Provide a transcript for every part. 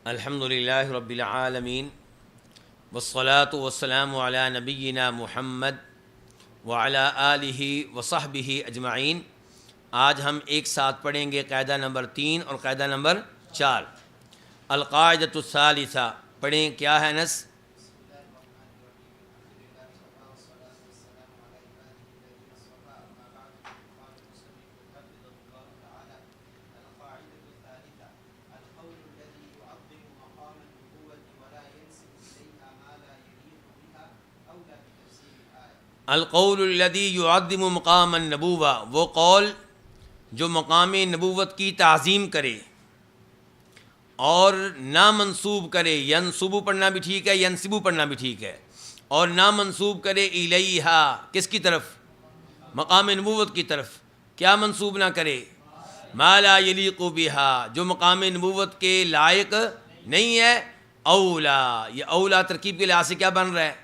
الحمد للہ رب العالمین والصلاة والسلام علی نبینا محمد وعلی آلہ وصحبہ اجمعین۔ آج ہم ایک ساتھ پڑھیں گے قاعدہ نمبر 3 اور قاعدہ نمبر 4۔ القاعدۃ الثالثہ، پڑھیں کیا ہے انس؟ القول الذی یعظم مقام النبوہ، وہ قول جو مقام نبوت کی تعظیم کرے اور نہ منسوب کرے، ینسبو پڑھنا بھی ٹھیک ہے، ینسبو پڑھنا بھی ٹھیک ہے، اور نہ منسوب کرے الیہا، کس کی طرف؟ مقام نبوت کی طرف۔ کیا منسوب نہ کرے؟ ما لا یلیق بہا، جو مقام نبوت کے لائق نہیں ہے۔ اولا، یہ اولا ترکیب کے لحاظ سے کیا بن رہا ہے؟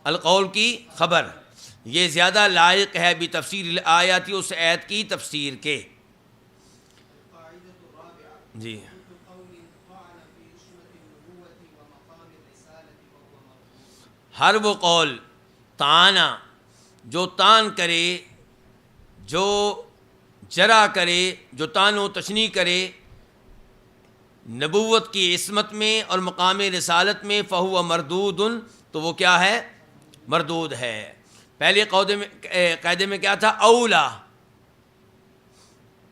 القول کی خبر، یہ زیادہ لائق ہے بتفسیر الآیات، اس آیت کی تفسیر کے۔ جی ہر وہ قول طعنا، جو طعن کرے، جو جرح کرے، جو طعن و تشنیع کرے نبوت کی عصمت میں اور مقام رسالت میں، فہو مردود، تو وہ کیا ہے؟ مردود ہے۔ پہلے قاعدے میں کیا تھا؟ اولا،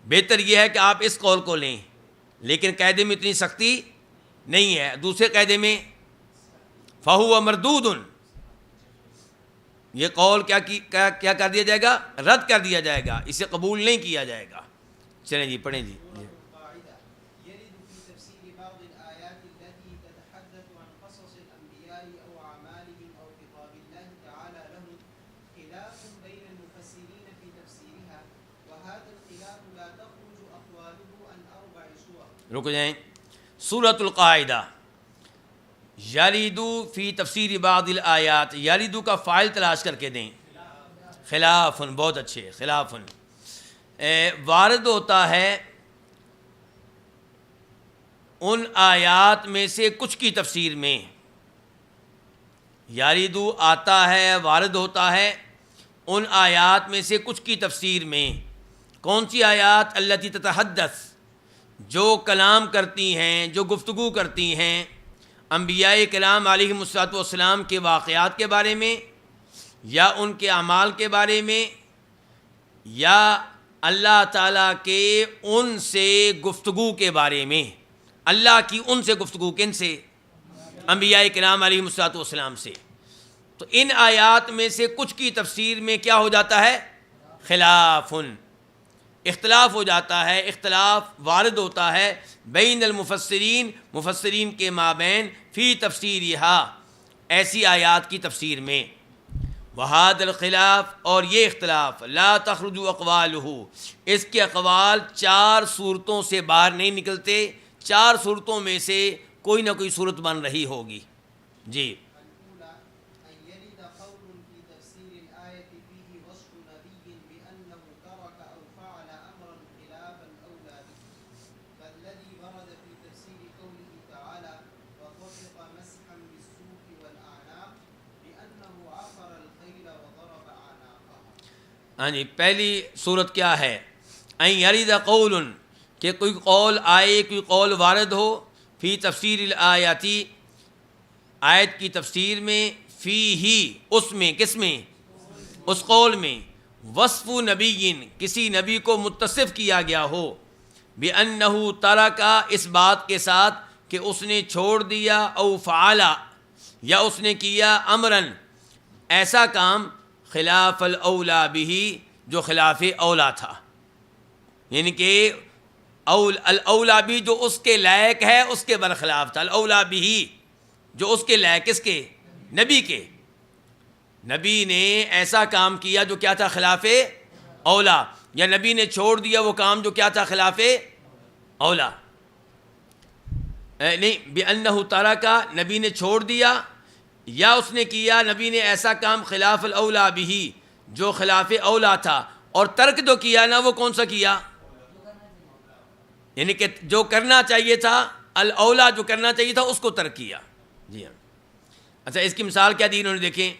بہتر یہ ہے کہ آپ اس قول کو لیں، لیکن قاعدے میں اتنی سختی نہیں ہے۔ دوسرے قاعدے میں فہو مردود، یہ قول کیا کر دیا جائے گا؟ رد کر دیا جائے گا، اسے قبول نہیں کیا جائے گا۔ چلیں جی پڑھیں جی۔ رک جائیں۔ سورۃ القاعدہ، یریدو فی تفسیر بعض الآیات، یریدو کا فاعل تلاش کر کے دیں۔ خلافن، بہت اچھے، خلافن وارد ہوتا ہے ان آیات میں سے کچھ کی تفسیر میں۔ یریدو آتا ہے، وارد ہوتا ہے ان آیات میں سے کچھ کی تفسیر میں۔ کون سی آیات؟ التی تتحدث، جو کلام کرتی ہیں، جو گفتگو کرتی ہیں انبیاء کرام علیہم الصلوۃ والسلام کے واقعات کے بارے میں، یا ان کے اعمال کے بارے میں، یا اللہ تعالیٰ کے ان سے گفتگو کے بارے میں۔ اللہ کی ان سے گفتگو، کن سے؟ انبیاء کرام علیہم الصلوۃ والسلام سے۔ تو ان آیات میں سے کچھ کی تفسیر میں کیا ہو جاتا ہے؟ خلافن، اختلاف ہو جاتا ہے، اختلاف وارد ہوتا ہے بین المفسرین، مفسرین کے مابین، فی تفسیرہا، ایسی آیات کی تفسیر میں۔ وہذا الخلاف، اور یہ اختلاف، لا تخرج اقوالہ، اس کے اقوال 4 صورتوں سے باہر نہیں نکلتے، 4 صورتوں میں سے کوئی نہ کوئی صورت بن رہی ہوگی۔ جی ہاں جی، پہلی صورت کیا ہے؟ ان یرد قول، کہ کوئی قول آئے، کوئی قول وارد ہو، فی تفسیر الآیاتی، آیت کی تفسیر میں، فی ہی، اس میں، کس میں؟ اس قول میں، وصف نبی، کسی نبی کو متصف کیا گیا ہو، بأنہ ترک، اس بات کے ساتھ کہ اس نے چھوڑ دیا، او فعل، یا اس نے کیا، امرن، ایسا کام، خلاف الاولا بہ، جو خلاف اولا تھا، یعنی کہ الاولا بھی جو اس کے لائق ہے اس کے برخلاف تھا۔ الاولا بھی جو اس کے لائق، کس کے؟ نبی کے۔ نبی نے ایسا کام کیا جو کیا تھا؟ خلاف اولا، یا نبی نے چھوڑ دیا وہ کام جو کیا تھا؟ خلاف اولا۔ نہیں، بأنہ ترک، نبی نے چھوڑ دیا، یا اس نے کیا، نبی نے ایسا کام خلاف الاولا بھی، جو خلاف اولا تھا، اور ترک جو کیا نا وہ کون سا کیا؟ یعنی کہ جو کرنا چاہیے تھا الاولا جو کرنا چاہیے تھا اس کو ترک کیا. جی ہاں. اچھا اس کی مثال کیا دی انہوں نے؟ دیکھیں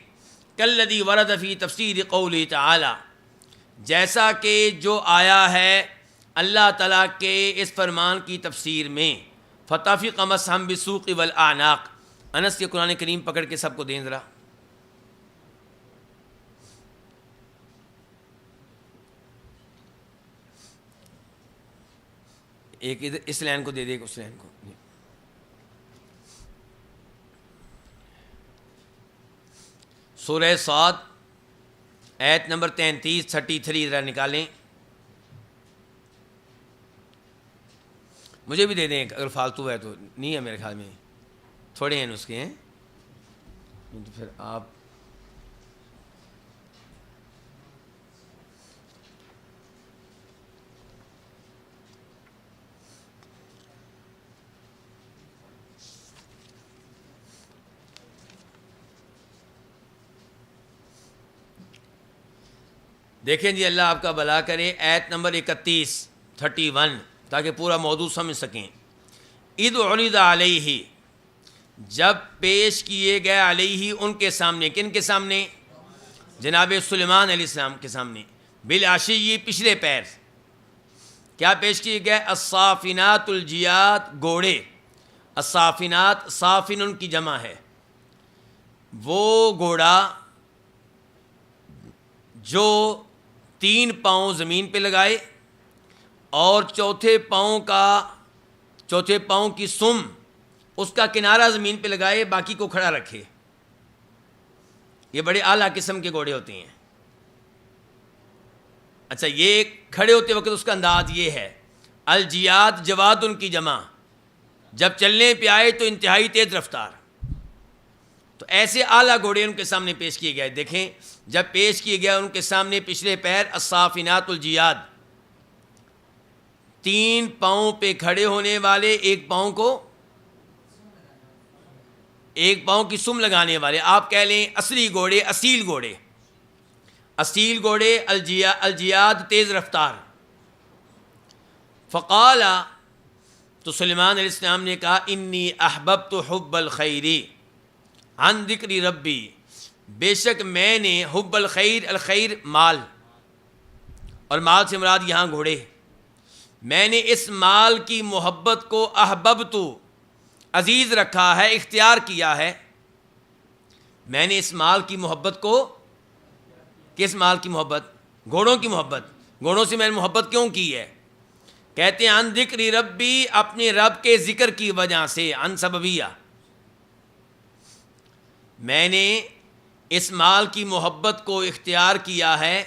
کالذی ورد فی تفسیر قولی تعالی، جیسا کہ جو آیا ہے اللہ تعالیٰ کے اس فرمان کی تفسیر میں، فتفق مسحا بالسوق والاعناق. انس کے قرآن کریم پکڑ کے سب کو دیں ذرا. ایک ادھر اس لائن کو دے دے، اس لائن کو. سورہ صاد آیت نمبر 33 ذرا نکالیں. مجھے بھی دے دیں اگر فالتو ہے تو. نہیں ہے میرے خیال میں، تھوڑے ہیں نسخے ہیں تو پھر آپ دیکھیں. جی اللہ آپ کا بھلا کرے. آیت نمبر 31 تاکہ پورا موضوع سمجھ سکیں. اذ عرض علیہ، جب پیش کیے گئے علیہ ان کے سامنے. کن کے سامنے؟ جناب سلیمان علیہ السلام کے سامنے. بالعشی پچھلے پیر. کیا پیش کیے گئے؟ الصافنات الجیات، گھوڑے. الصافنات صافن ان کی جمع ہے. وہ گھوڑا جو 3 پاؤں زمین پہ لگائے اور چوتھے پاؤں کی سم اس کا کنارہ زمین پہ لگائے، باقی کو کھڑا رکھے. یہ بڑے اعلیٰ قسم کے گھوڑے ہوتے ہیں. اچھا یہ کھڑے ہوتے وقت اس کا انداز یہ ہے. الجیات جواد ان کی جمع، جب چلنے پہ آئے تو انتہائی تیز رفتار. تو ایسے اعلیٰ گھوڑے ان کے سامنے پیش کیے گئے. دیکھیں جب پیش کیے گیا ان کے سامنے پچھلے پیر الصافنات الجیاد، 3 پاؤں پہ کھڑے ہونے والے، ایک پاؤں کی سم لگانے والے. آپ کہہ لیں اصلی گھوڑے، اصیل گھوڑے الجیاد تیز رفتار. فقال، تو سلیمان علیہ السلام نے کہا انی احببت حب الخیر عن ذکر ربی، بے شک میں نے حب الخیر، الخیر مال، اور مال سے مراد یہاں گھوڑے، میں نے اس مال کی محبت کو احببت عزیز رکھا ہے، اختیار کیا ہے. میں نے اس مال کی محبت کو، کس مال کی محبت؟ گھوڑوں کی محبت. گھوڑوں سے میں نے محبت کیوں کی ہے؟ کہتے ہیں عن ذکر ربی، اپنے رب کے ذکر کی وجہ سے. عن سببیہ، میں نے اس مال کی محبت کو اختیار کیا ہے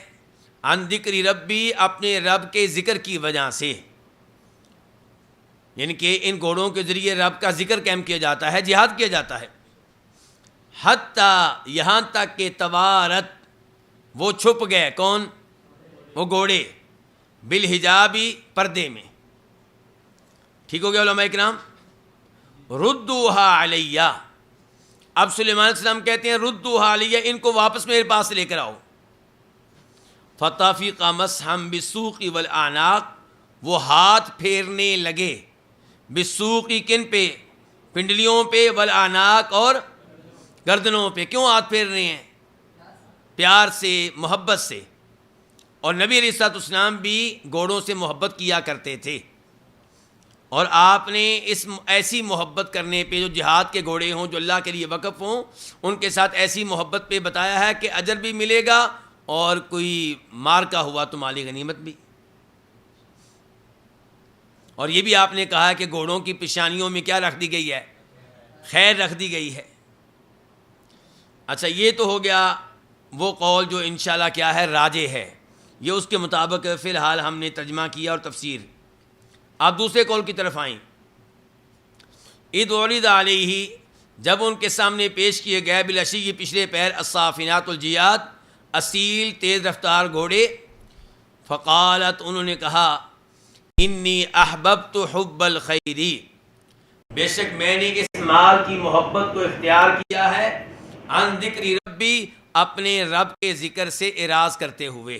عن ذکر ربی، اپنے رب کے ذکر کی وجہ سے. یعنی کہ ان گھوڑوں کے ذریعے رب کا ذکر قائم کیا جاتا ہے، جہاد کیا جاتا ہے. حتیٰ، یہاں تک کہ توارت، وہ چھپ گئے. کون؟ وہ گھوڑے. بالحجابی، پردے میں. ٹھیک ہو گیا علماء کرام؟ ردوہا علیہ. اب سلیمان علیہ السلام کہتے ہیں ردوہا علیہ، ان کو واپس میرے پاس لے کر آؤ. فطفق مسحا بالسوق والاعناق، وہ ہاتھ پھیرنے لگے. بالسوق، کن پہ؟ پنڈلیوں پہ. والاعناق، اور گردنوں پہ. کیوں ہاتھ پھیر رہے ہیں؟ پیار سے، محبت سے. اور نبی علیہ الصلوۃ والسلام بھی گھوڑوں سے محبت کیا کرتے تھے. اور آپ نے اس ایسی محبت کرنے پہ، جو جہاد کے گھوڑے ہوں، جو اللہ کے لیے وقف ہوں، ان کے ساتھ ایسی محبت پہ بتایا ہے کہ اجر بھی ملے گا اور کوئی مار کا ہوا تو مالی غنیمت بھی. اور یہ بھی آپ نے کہا کہ گھوڑوں کی پیشانیوں میں کیا رکھ دی گئی ہے؟ خیر رکھ دی گئی ہے. اچھا یہ تو ہو گیا وہ قول جو انشاءاللہ کیا ہے؟ راجح ہے. یہ اس کے مطابق فی الحال ہم نے ترجمہ کیا اور تفسیر. آپ دوسرے قول کی طرف آئیں. اذ عرض علیہ، جب ان کے سامنے پیش کیے گئے، بالعشی پچھلے پیر، الصافنات الجیاد، اصیل تیز رفتار گھوڑے. فقالت، انہوں نے کہا انی احببت حب الخیر، بے شک میں نے اس مال کی محبت کو اختیار کیا ہے عن ذکر ربی، اپنے رب کے ذکر سے اعراض کرتے ہوئے.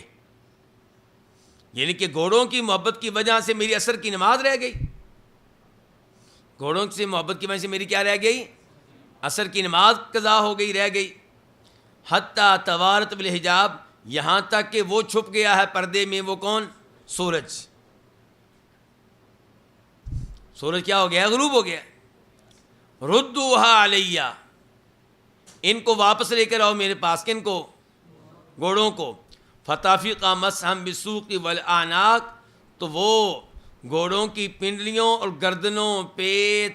یعنی کہ گھوڑوں کی محبت کی وجہ سے میری عصر کی نماز رہ گئی. گھوڑوں سے محبت کی وجہ سے میری کیا رہ گئی؟ عصر کی نماز قضا ہو گئی، رہ گئی. حتیٰ توارت بالحجاب، یہاں تک کہ وہ چھپ گیا ہے پردے میں. وہ کون؟ سورج. سورج کیا ہو گیا؟ غروب ہو گیا. ردوہا علیہ، ان کو واپس لے کر آؤ میرے پاس. کن کو؟ گھوڑوں کو. فتافقا مسحم بالسوق والاعناق، تو وہ گھوڑوں کی پنڈلیوں اور گردنوں پہ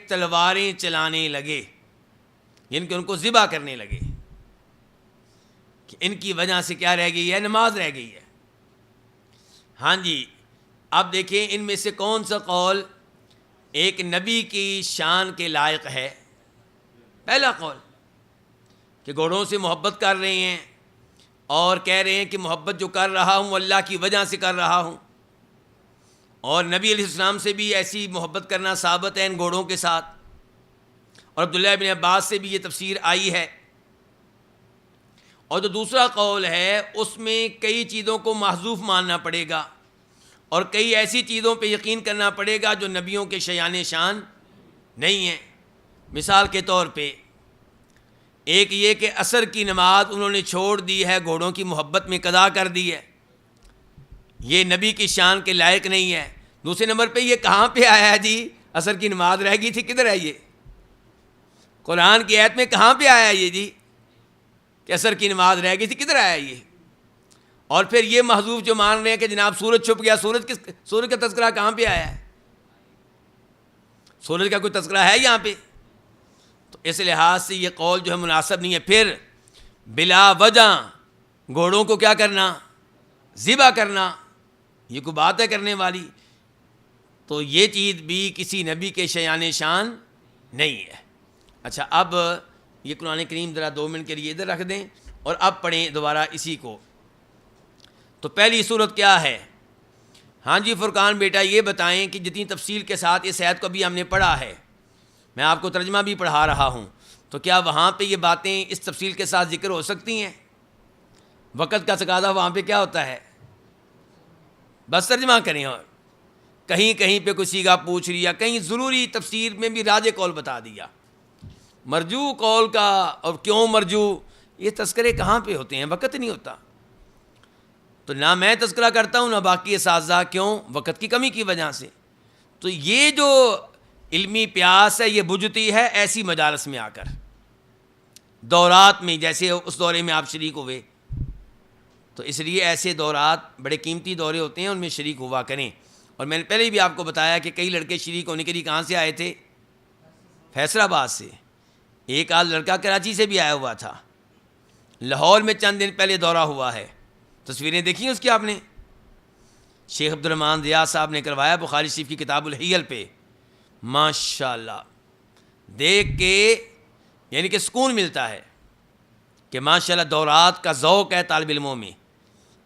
تلواریں چلانے لگے، یعنی کہ ان کو ذبح کرنے لگے. کہ ان کی وجہ سے کیا رہ گئی ہے؟ نماز رہ گئی ہے. ہاں جی. اب دیکھیں ان میں سے کون سا قول ایک نبی کی شان کے لائق ہے؟ پہلا قول کہ گھوڑوں سے محبت کر رہے ہیں اور کہہ رہے ہیں کہ محبت جو کر رہا ہوں اللہ کی وجہ سے کر رہا ہوں، اور نبی علیہ السلام سے بھی ایسی محبت کرنا ثابت ہے ان گھوڑوں کے ساتھ، اور عبداللہ ابن عباس سے بھی یہ تفسیر آئی ہے. اور جو دوسرا قول ہے اس میں کئی چیزوں کو محذوف ماننا پڑے گا اور کئی ایسی چیزوں پہ یقین کرنا پڑے گا جو نبیوں کے شیان شان نہیں ہیں. مثال کے طور پہ ایک یہ کہ عصر کی نماز انہوں نے چھوڑ دی ہے، گھوڑوں کی محبت میں قضا کر دی ہے، یہ نبی کی شان کے لائق نہیں ہے. دوسرے نمبر پہ یہ کہاں پہ آیا ہے جی؟ عصر کی نماز رہ گئی تھی، کدھر ہے یہ؟ قرآن کی آیت میں کہاں پہ آیا یہ جی کہ عصر کی نماز رہ گئی تھی؟ کدھر آیا یہ؟ اور پھر یہ محذوف جو مان رہے ہیں کہ جناب سورج چھپ گیا، سورج کا تذکرہ کہاں پہ آیا ہے؟ سورج کا کوئی تذکرہ ہے یہاں پہ؟ تو اس لحاظ سے یہ قول جو ہے مناسب نہیں ہے. پھر بلا وجہ گھوڑوں کو کیا کرنا؟ ذبح کرنا، یہ کوئی بات ہے کرنے والی؟ تو یہ چیز بھی کسی نبی کے شیان شان نہیں ہے. اچھا، اب یہ قرآن کریم ذرا 2 منٹ کے لیے ادھر رکھ دیں اور اب پڑھیں دوبارہ اسی کو. تو پہلی صورت کیا ہے؟ ہاں جی فرقان بیٹا یہ بتائیں کہ جتنی تفصیل کے ساتھ اس آیت کو بھی ہم نے پڑھا ہے، میں آپ کو ترجمہ بھی پڑھا رہا ہوں، تو کیا وہاں پہ یہ باتیں اس تفصیل کے ساتھ ذکر ہو سکتی ہیں؟ وقت کا تقاضا وہاں پہ کیا ہوتا ہے؟ بس ترجمہ کریں. اور کہیں کہیں پہ کوئی سیگا پوچھ لیا، کہیں ضروری تفسیر میں بھی راجع قول بتا دیا. مرجو قول کا اور کیوں مرجو، یہ تذکرے کہاں پہ ہوتے ہیں؟ وقت نہیں ہوتا. تو نہ میں تذکرہ کرتا ہوں نہ باقی اساتذہ. کیوں؟ وقت کی کمی کی وجہ سے. تو یہ جو علمی پیاس ہے یہ بجھتی ہے ایسی مجالس میں آ کر، دورات میں، جیسے اس دورے میں آپ شریک ہوئے. تو اس لیے ایسے دورات بڑے قیمتی دورے ہوتے ہیں، ان میں شریک ہوا کریں. اور میں نے پہلے بھی آپ کو بتایا کہ کئی لڑکے شریک ہونے کے لیے کہاں سے آئے تھے؟ فیصل آباد سے. ایک آدھ لڑکا کراچی سے بھی آیا ہوا تھا. لاہور میں چند دن پہلے دورہ ہوا ہے، تصویریں دیکھی اس کی آپ نے؟ شیخ عبد الرحمن ضیاء صاحب نے کروایا بخاری شریف کی کتاب الحیل پہ. ماشاءاللہ دیکھ کے یعنی کہ سکون ملتا ہے کہ ماشاءاللہ دورات کا ذوق ہے طالب علموں میں.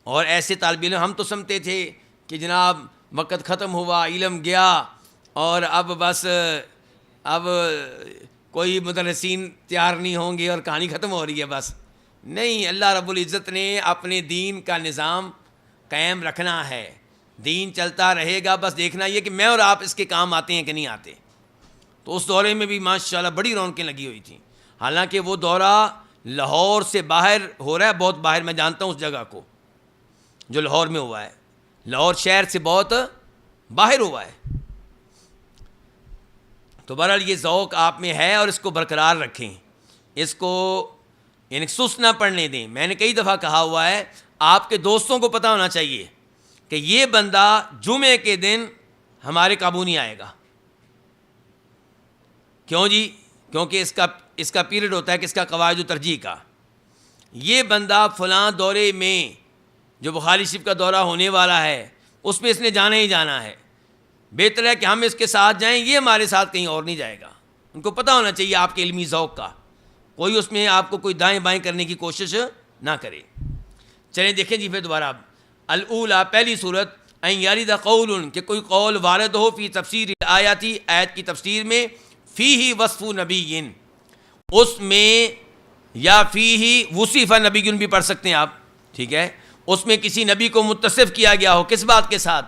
اور ایسے طالب علم ہم تو سمجھتے تھے کہ جناب وقت ختم ہوا، علم گیا اور اب بس اب کوئی مدرسین تیار نہیں ہوں گے اور کہانی ختم ہو رہی ہے. بس نہیں، اللہ رب العزت نے اپنے دین کا نظام قائم رکھنا ہے، دین چلتا رہے گا. بس دیکھنا یہ کہ میں اور آپ اس کے کام آتے ہیں کہ نہیں آتے. تو اس دورے میں بھی ماشاءاللہ بڑی رونقیں لگی ہوئی تھیں. حالانکہ وہ دورہ لاہور سے باہر ہو رہا ہے، بہت باہر. میں جانتا ہوں اس جگہ کو جو لاہور میں ہوا ہے، لاہور شہر سے بہت باہر ہوا ہے. تو بہرحال یہ ذوق آپ میں ہے اور اس کو برقرار رکھیں، اس کو یعنی سست نہ پڑنے دیں. میں نے کئی دفعہ کہا ہوا ہے آپ کے دوستوں کو پتہ ہونا چاہیے کہ یہ بندہ جمعے کے دن ہمارے قابو نہیں آئے گا. کیوں جی؟ کیونکہ اس کا پیریڈ ہوتا ہے کہ اس کا قواعد و ترجیح کا. یہ بندہ فلاں دورے میں جو بخاری شریف کا دورہ ہونے والا ہے اس میں اس نے جانا ہی جانا ہے، بہتر ہے کہ ہم اس کے ساتھ جائیں، یہ ہمارے ساتھ کہیں اور نہیں جائے گا. ان کو پتہ ہونا چاہیے آپ کے علمی ذوق کا، کوئی اس میں آپ کو کوئی دائیں بائیں کرنے کی کوشش نہ کرے. چلیں دیکھیں جی پھر دوبارہ الاولیٰ پہلی صورت ان یارد قول، کہ کوئی قول وارد ہو فی تفسیر آیاتی، آیت کی تفسیر میں، فیہ وصف نبی، اس میں یا فیہ وصف نبی بھی پڑھ سکتے ہیں آپ، ٹھیک ہے، اس میں کسی نبی کو متصف کیا گیا ہو. کس بات کے ساتھ؟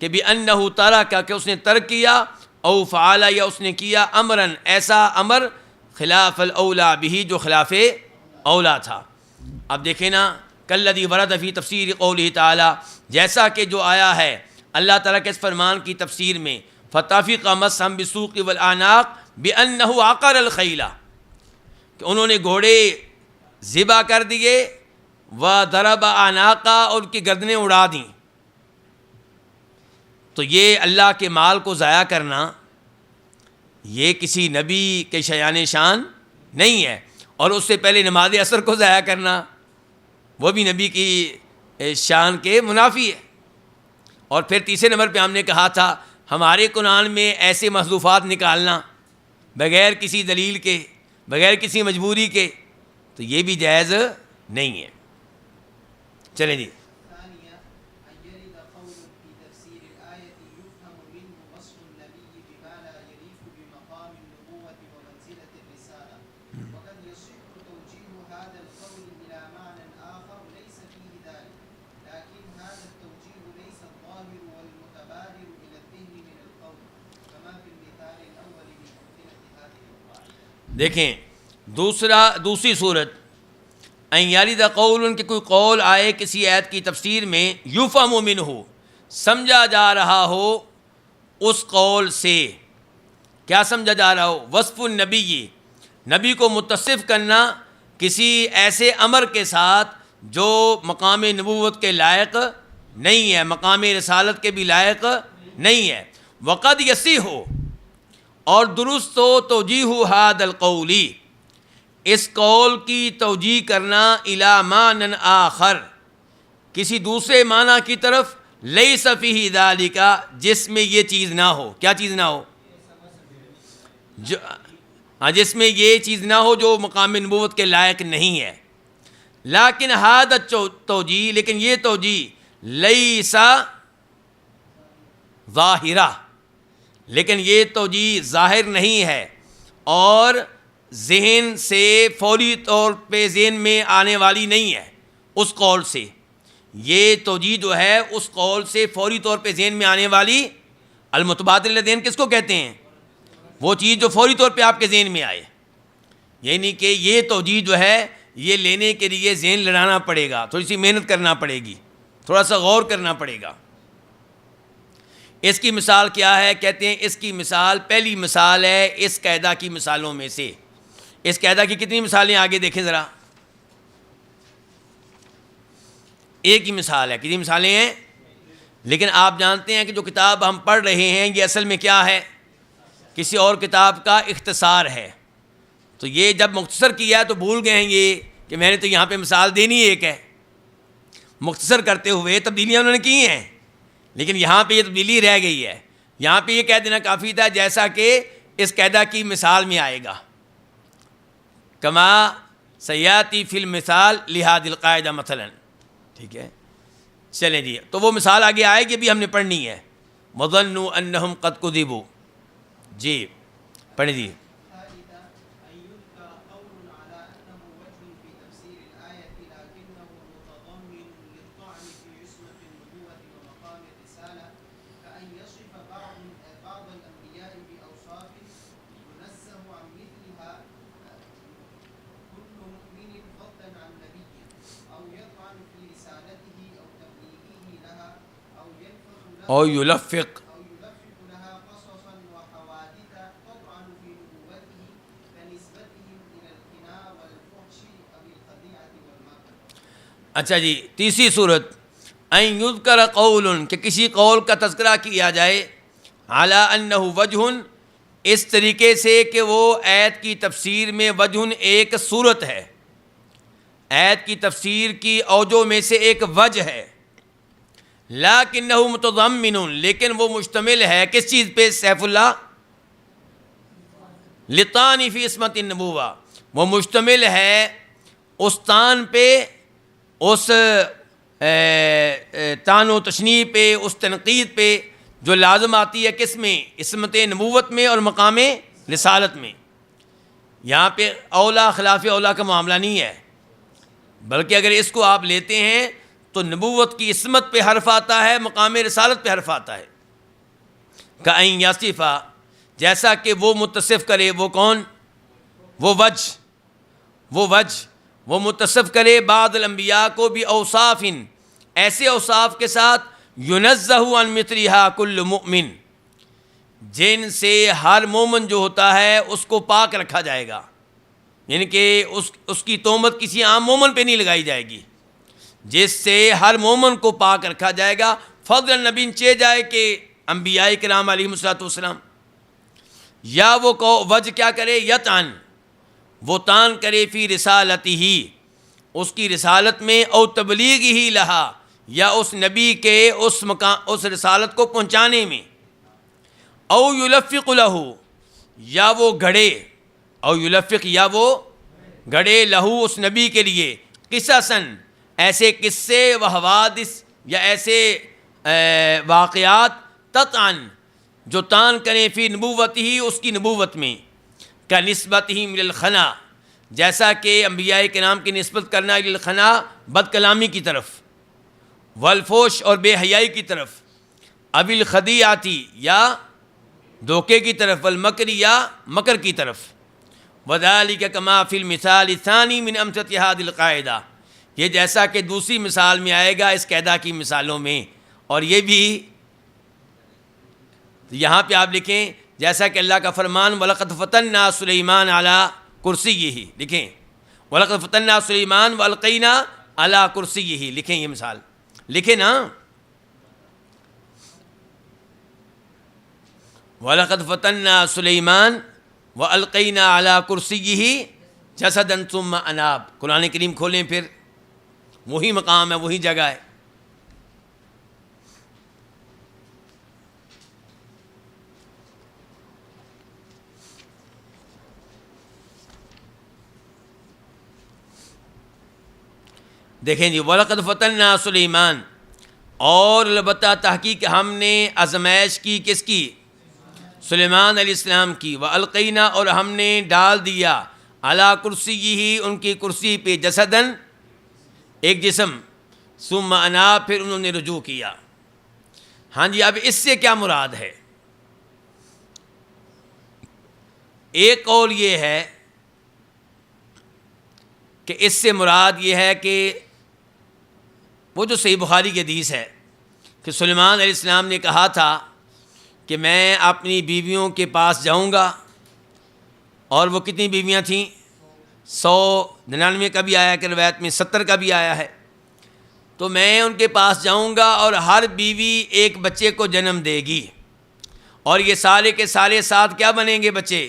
کہ بِأَنَّهُ تَرَكَ، کہ اس نے ترک کیا، او فعل یا اس نے کیا امرن ایسا امر خلاف الاولا بھی جو خلاف اولا تھا. اب دیکھیں نا کالذی ورد فی تفسیر قولہ تعالی جیسا کہ جو آیا ہے اللہ تعالیٰ کے اس فرمان کی تفسیر میں فطفق مسحم بالسوق والاعناق بانہ عقر الخیل کہ انہوں نے گھوڑے ذبح کر دیے وضرب اعناقا اور ان کی گردنیں اڑا دیں. تو یہ اللہ کے مال کو ضائع کرنا یہ کسی نبی کے شایان شان نہیں ہے. اور اس سے پہلے نماز عصر کو ضائع کرنا وہ بھی نبی کی شان کے منافی ہے. اور پھر تیسرے نمبر پہ ہم نے کہا تھا ہمارے قرآن میں ایسے محذوفات نکالنا بغیر کسی دلیل کے بغیر کسی مجبوری کے تو یہ بھی جائز نہیں ہے. چلیں جی. دیکھیں دوسری صورت ان یلد قول کہ کوئی قول آئے کسی آیت کی تفسیر میں یفہم منہ سمجھا جا رہا ہو اس قول سے. کیا سمجھا جا رہا ہو؟ وصف النبی نبی کو متصف کرنا کسی ایسے امر کے ساتھ جو مقام نبوت کے لائق نہیں ہے مقام رسالت کے بھی لائق نہیں ہے. وقد یصح اور درست ہو توجیہ ھذا القولی اس قول کی توجیہ کرنا الی معنی آخر کسی دوسرے معنی کی طرف لیس فیہ ذالک جس میں یہ چیز نہ ہو. کیا چیز نہ ہو؟ جس میں یہ چیز نہ ہو جو مقام نبوت کے لائق نہیں ہے. لیکن ھذا توجیہ لیکن یہ توجیہ لیس ظاہرہ لیکن یہ توجیہ ظاہر نہیں ہے اور ذہن سے فوری طور پہ ذہن میں آنے والی نہیں ہے اس قول سے. یہ توجیہ جو ہے اس قول سے فوری طور پہ ذہن میں آنے والی المتبادل ذہن کس کو کہتے ہیں؟ وہ چیز جو فوری طور پہ آپ کے ذہن میں آئے. یعنی کہ یہ توجیہ جو ہے یہ لینے کے لیے ذہن لڑانا پڑے گا تھوڑی سی محنت کرنا پڑے گی تھوڑا سا غور کرنا پڑے گا. اس کی مثال کیا ہے؟ کہتے ہیں اس کی مثال پہلی مثال ہے اس قاعدہ کی مثالوں میں سے. اس قاعدہ کی کتنی مثالیں آگے دیکھیں ذرا. ایک ہی مثال ہے. کتنی مثالیں ہیں؟ لیکن آپ جانتے ہیں کہ جو کتاب ہم پڑھ رہے ہیں یہ اصل میں کیا ہے؟ کسی اور کتاب کا اختصار ہے. تو یہ جب مختصر کیا ہے تو بھول گئے ہیں یہ کہ میں نے تو یہاں پہ مثال دینی ایک ہے. مختصر کرتے ہوئے تبدیلیاں انہوں نے کی ہیں لیکن یہاں پہ یہ تبدیلی رہ گئی ہے. یہاں پہ یہ کہہ دینا کافی تھا جیسا کہ اس قاعدہ کی مثال میں آئے گا کما سیاتی فی المثال لہذا القاعدہ مثلا. ٹھیک ہے چلیں جی. تو وہ مثال آگے آئے گی ابھی ہم نے پڑھنی ہے. وظنوا انہم قد کذبوا. جی پڑھیں جی. او یلفق اچھا جی. تیسری صورت ان یذکر قول کہ کسی قول کا تذکرہ کیا جائے علی انہ وجہ اس طریقے سے کہ وہ آیت کی تفسیر میں وجہ ایک صورت ہے آیت کی تفسیر کی اوجہ میں سے ایک وجہ ہے. لیکنہ متضمن لیکن وہ مشتمل ہے کس چیز پہ؟ سیف اللہ لطعن فی عصمت النبوہ وہ مشتمل ہے اس طعن پہ اس طعن و تشنیع پہ اس تنقید پہ جو لازم آتی ہے کس میں؟ عصمت نبوت میں اور مقام رسالت میں. یہاں پہ اولا خلاف اولا کا معاملہ نہیں ہے بلکہ اگر اس کو آپ لیتے ہیں تو نبوت کی عصمت پہ حرف آتا ہے مقام رسالت پہ حرف آتا ہے. کأن یصف جیسا کہ وہ متصف کرے، وہ کون؟ وہ وجہ وہ متصف کرے بعض الانبیاء کو بھی اوصاف، ایسے اوصاف کے ساتھ ینزہ عن مثلھا کل مؤمن، جن سے ہر مومن جو ہوتا ہے اس کو پاک رکھا جائے گا، یعنی کہ اس کی تہمت کسی عام مومن پہ نہیں لگائی جائے گی، جس سے ہر مومن کو پاک رکھا جائے گا۔ فضل نبی چے جائے کہ انبیاء کرام علیہم الصلوۃ والسلام، یا وہ وجہ کیا کرے؟ یطعن، وہ تان کرے فی رسالتہ، اس کی رسالت میں، او تبلیغہ لہا، یا اس نبی کے اس رسالت کو پہنچانے میں، او یلفق لہو، یا وہ گھڑے، او یلفق، یا وہ گھڑے لہو اس نبی کے لیے، قصصاً، ایسے قصے و حوادث یا ایسے واقعات، تطعن، جو تان کریں فی نبوت ہی، اس کی نبوت میں، کا نسبت ہی من الخنا، جیسا کہ انبیاء کرام کی نسبت کرنا الخنا، بد کلامی کی طرف، والفوش، اور بے حیائی کی طرف، اب الخدیعاتی، یا دھوکے کی طرف، والمکر، یا مکر کی طرف، وذالک کما فی المثال الثانی من امثلۃ ھذہ القاعدہ، یہ جیسا کہ دوسری مثال میں آئے گا اس قاعدہ کی مثالوں میں، اور یہ بھی یہاں پہ آپ لکھیں جیسا کہ اللہ کا فرمان وَلَقَدْ فَتَنَّا سُلَيْمَانَ عَلَىٰ كُرْسِيِّهِ، لکھیں وَلَقَدْ فَتَنَّا سُلَيْمَانَ وَأَلْقَيْنَا عَلَىٰ كُرْسِيِّهِ، لکھیں یہ مثال، لکھیں نا، وَلَقَدْ فَتَنَّا سُلَيْمَانَ وَأَلْقَيْنَا عَلَىٰ كُرْسِيِّهِ جَسَدًا ثُمَّ أَنَابَ، قرآن کریم کھولیں، پھر وہی مقام ہے، وہی جگہ ہے۔ دیکھیں جی، وَلَقَدْ فَتَنَّا سُلَيْمَانَ، اور البتہ تحقیق ہم نے آزمائش کی، کس کی؟ سلیمان علیہ السلام کی، وَأَلْقَيْنَا، اور ہم نے ڈال دیا، عَلَىٰ كُرْسِيِّهِ، ان کی کرسی پہ، جسدن، ایک جسم، ثم اناب، پھر انہوں نے رجوع کیا۔ ہاں جی، اب اس سے کیا مراد ہے؟ ایک قول یہ ہے کہ اس سے مراد یہ ہے کہ وہ جو صحیح بخاری کی حدیث ہے کہ سلیمان علیہ السلام نے کہا تھا کہ میں اپنی بیویوں کے پاس جاؤں گا، اور وہ کتنی بیویاں تھیں؟ 199 کا بھی آیا کہ روایت میں 70 کا بھی آیا ہے، تو میں ان کے پاس جاؤں گا اور ہر بیوی ایک بچے کو جنم دے گی، اور یہ سارے کے سارے ساتھ کیا بنیں گے بچے؟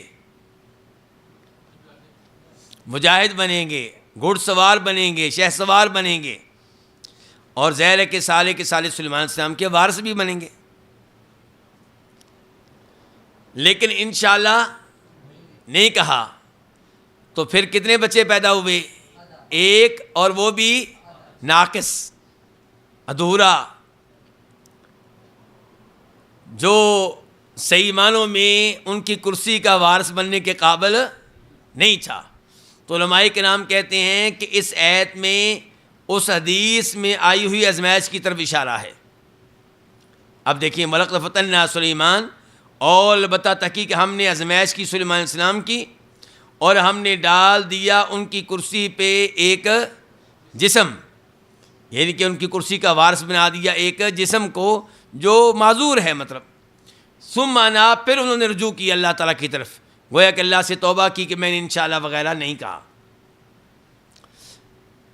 مجاہد بنیں گے، گھڑ سوار بنیں گے، شہ سوار بنیں گے، اور ظاہر ہے کہ سالے کے سالے سلیمان علیہ السلام کے وارث بھی بنیں گے۔ لیکن انشاءاللہ نہیں کہا، تو پھر کتنے بچے پیدا ہوئے؟ ایک، اور وہ بھی ناقص، ادھورا، جو صحیح معنوں میں ان کی کرسی کا وارث بننے کے قابل نہیں تھا۔ تو علماء کرام کہتے ہیں کہ اس آیت میں اس حدیث میں آئی ہوئی آزمائش کی طرف اشارہ ہے۔ اب دیکھیں، وَلَقَدْ فَتَنَّا سُلَيْمَانَ، اور البتہ تحقیق ہم نے آزمائش کی سلیمان علیہ السلام کی، اور ہم نے ڈال دیا ان کی کرسی پہ ایک جسم، یعنی کہ ان کی کرسی کا وارث بنا دیا ایک جسم کو جو معذور ہے، مطلب ثم اناب، پھر انہوں نے رجوع کی اللہ تعالیٰ کی طرف، گویا کہ اللہ سے توبہ کی کہ میں نے انشاءاللہ وغیرہ نہیں کہا۔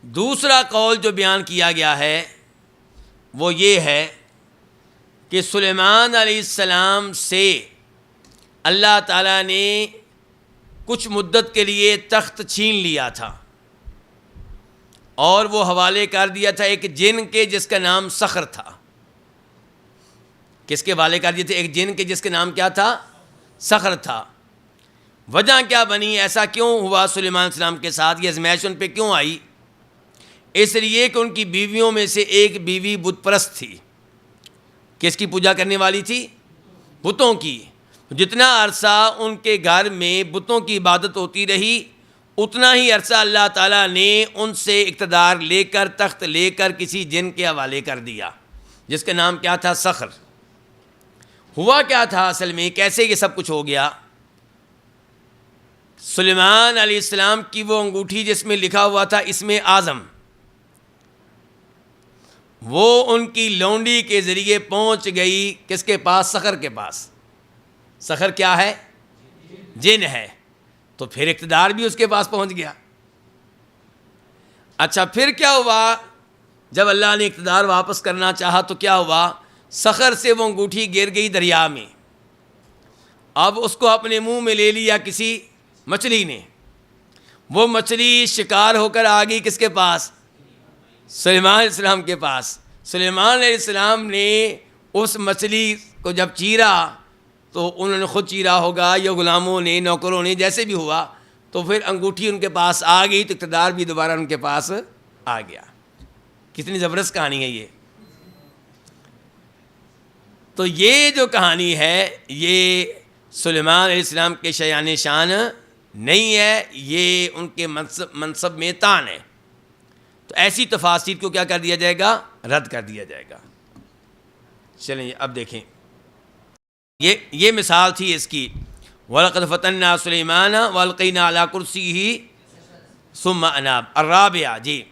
دوسرا قول جو بیان کیا گیا ہے وہ یہ ہے کہ سلیمان علیہ السلام سے اللہ تعالیٰ نے کچھ مدت کے لیے تخت چھین لیا تھا، اور وہ حوالے کر دیا تھا ایک جن کے جس کا نام صخر تھا۔ کس کے حوالے کر دیے تھے؟ ایک جن کے جس کا نام کیا تھا؟ صخر تھا۔ وجہ کیا بنی؟ ایسا کیوں ہوا سلیمان علیہ السلام کے ساتھ؟ یہ آزمائش ان پہ کیوں آئی؟ اس لیے کہ ان کی بیویوں میں سے ایک بیوی بت پرست تھی۔ کس کی پوجا کرنے والی تھی؟ بتوں کی۔ جتنا عرصہ ان کے گھر میں بتوں کی عبادت ہوتی رہی، اتنا ہی عرصہ اللہ تعالیٰ نے ان سے اقتدار لے کر، تخت لے کر کسی جن کے حوالے کر دیا، جس کا نام کیا تھا؟ صخر۔ ہوا کیا تھا اصل میں، کیسے یہ سب کچھ ہو گیا؟ سلیمان علیہ السلام کی وہ انگوٹھی جس میں لکھا ہوا تھا اسم اعظم، وہ ان کی لونڈی کے ذریعے پہنچ گئی کس کے پاس؟ صخر کے پاس۔ صخر کیا ہے؟ جن ہے، تو پھر اقتدار بھی اس کے پاس پہنچ گیا۔ اچھا پھر کیا ہوا؟ جب اللہ نے اقتدار واپس کرنا چاہا تو کیا ہوا؟ صخر سے وہ انگوٹھی گر گئی دریا میں۔ اب اس کو اپنے منہ میں لے لیا کسی مچھلی نے، وہ مچھلی شکار ہو کر آ گئی کس کے پاس؟ سلیمان علیہ السلام کے پاس۔ سلیمان علیہ السلام نے اس مچھلی کو جب چیرا تو انہوں نے خود چیرا ہوگا یا غلاموں نے، نوکروں نے، جیسے بھی ہوا، تو پھر انگوٹھی ان کے پاس آ گئی، تو اقتدار بھی دوبارہ ان کے پاس آ گیا۔ کتنی زبردست کہانی ہے یہ۔ تو یہ جو کہانی ہے یہ سلیمان علیہ السلام کے شایان شان نہیں ہے، یہ ان کے منصب میں طعن ہے۔ تو ایسی تفاسیر کو کیا کر دیا جائے گا؟ رد کر دیا جائے گا۔ چلیں اب دیکھیں، یہ مثال تھی اس کی، وَلَقَدْ فَتَنَّا سُلَيْمَانَ وَأَلْقَيْنَا عَلَىٰ كُرْسِيِّهِ ثُمَّ أَنَابَ۔ الرابعہ، جی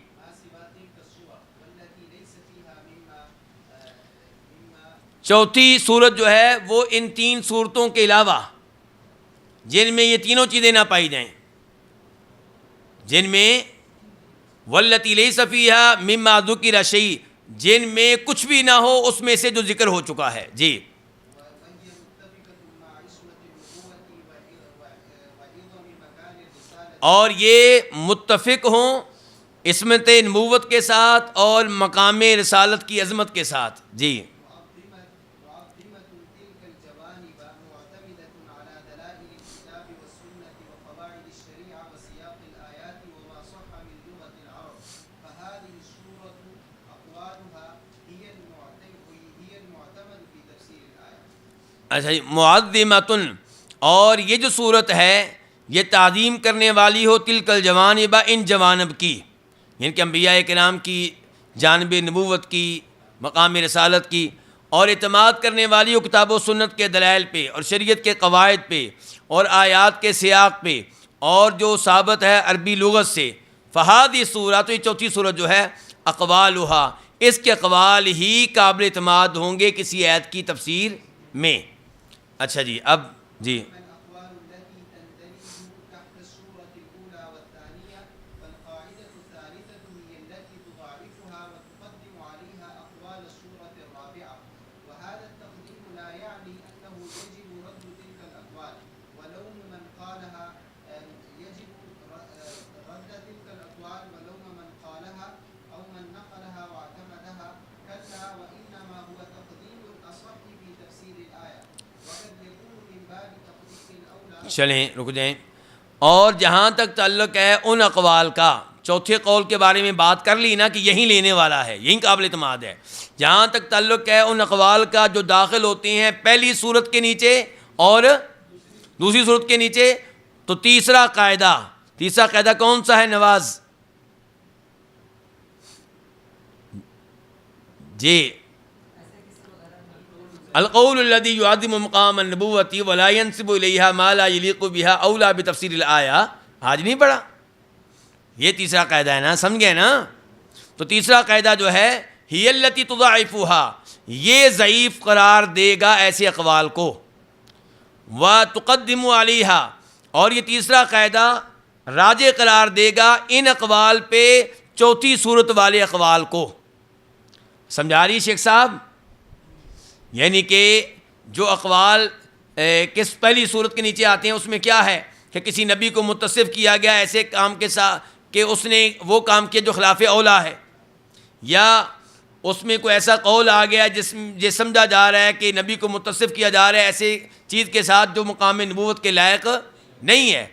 چوتھی صورت جو ہے وہ ان تین صورتوں کے علاوہ جن میں یہ تینوں چیزیں نہ پائی جائیں، جن میں والتی لیس فیہا مما ذکر شیء، جن میں کچھ بھی نہ ہو اس میں سے جو ذکر ہو چکا ہے، جی اور یہ متفق ہوں عصمت نبوت کے ساتھ اور مقام رسالت کی عظمت کے ساتھ، جی اچھا جی، معظمۃ، اور یہ جو صورت ہے یہ تعظیم کرنے والی ہو تلک الجوانب، ان جوانب کی، یعنی کہ انبیاء کرام کی جانب نبوت کی، مقام رسالت کی، اور اعتماد کرنے والی ہو کتاب و سنت کے دلائل پہ اور شریعت کے قواعد پہ اور آیات کے سیاق پہ، اور جو ثابت ہے عربی لغت سے۔ فہادی صورت، تو یہ چوتھی صورت جو ہے، اقوالہا، اس کے اقوال ہی قابل اعتماد ہوں گے کسی آیت کی تفسیر میں۔ اچھا جی، اب جی چلیں رک جائیں، اور جہاں تک تعلق ہے ان اقوال کا، چوتھے قول کے بارے میں بات کر لی نا کہ یہی لینے والا ہے، یہی قابل اعتماد ہے۔ جہاں تک تعلق ہے ان اقوال کا جو داخل ہوتے ہیں پہلی صورت کے نیچے اور دوسری صورت کے نیچے، تو تیسرا قاعدہ کون سا ہے نواز؟ جی القول الذي يعظم مقام النبوة ولا ينسب إليها ما لا يليق بها أولى بتفسير الآية۔ آج نہیں پڑھا؟ یہ تیسرا قاعدہ ہے نا، سمجھ گئے نا؟ تو تیسرا قاعدہ جو ہے هي التي تضعفها، یہ ضعیف قرار دے گا ایسے اقوال کو، وتقدم عليها، اور یہ تیسرا قاعدہ راجح قرار دے گا ان اقوال پہ چوتھی صورت والے اقوال کو۔ سمجھا رہی شیخ صاحب؟ یعنی کہ جو اقوال کس پہلی صورت کے نیچے آتے ہیں اس میں کیا ہے کہ کسی نبی کو متصف کیا گیا ایسے کام کے ساتھ کہ اس نے وہ کام کیا جو خلاف اولا ہے، یا اس میں کوئی ایسا قول آ گیا جس سمجھا جا رہا ہے کہ نبی کو متصف کیا جا رہا ہے ایسے چیز کے ساتھ جو مقام نبوت کے لائق نہیں ہے،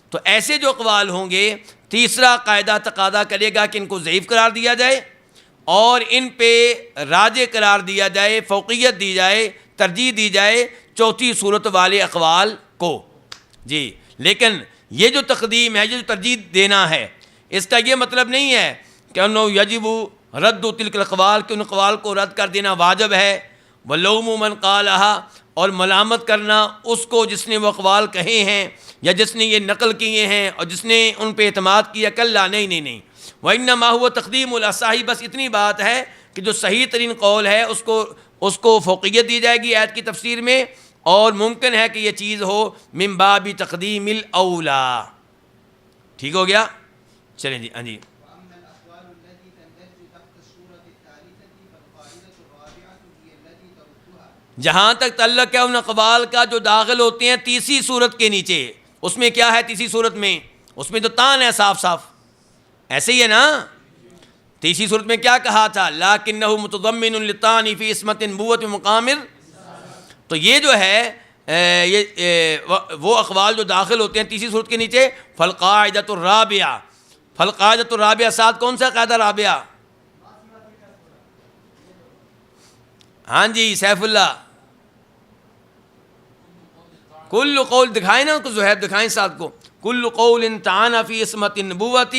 تو ایسے جو اقوال ہوں گے تیسرا قاعدہ تقاضا کرے گا کہ ان کو ضعیف قرار دیا جائے اور ان پہ راجح قرار دیا جائے، فوقیت دی جائے، ترجیح دی جائے چوتھی صورت والے اقوال کو، جی۔ لیکن یہ جو تقدیم ہے، یہ جو ترجیح دینا ہے، اس کا یہ مطلب نہیں ہے کہ انہو یجب رد تلک الاقوال، کہ ان اقوال کو رد کر دینا واجب ہے ولوم من قالها، اور ملامت کرنا اس کو جس نے وہ اقوال کہے ہیں یا جس نے یہ نقل کیے ہیں اور جس نے ان پہ اعتماد کیا، کلا نہیں وانما هو تقدیم الاصح، بس اتنی بات ہے کہ جو صحیح ترین قول ہے اس کو فوقیت دی جائے گی آیت کی تفسیر میں، اور ممکن ہے کہ یہ چیز ہو من باب تقدیم الاولا۔ ٹھیک ہو گیا؟ چلیں جی، ہاں جی۔ جہاں تک تعلق ہے ان اقوال کا جو داخل ہوتے ہیں تیسری صورت کے نیچے، اس میں کیا ہے تیسری صورت میں؟ اس میں تو تان ہے صاف صاف، ایسے ہی ہے نا۔ تیسری صورت میں کیا کہا تھا؟ لکنہ متضمن للطعن فی عصمت نبوت مقامر، تو یہ جو ہے وہ اقوال جو داخل ہوتے ہیں تیسری صورت کے نیچے، فالقاعدۃ الرابعہ، فالقاعدۃ الرابعہ، ساتھ کون سا قاعدہ رابعہ؟ ہاں جی سیف اللہ، کل قول دکھائیں نا کو، زہیب دکھائیں ساتھ کو، کل قول طعن فی عصمت النبوۃ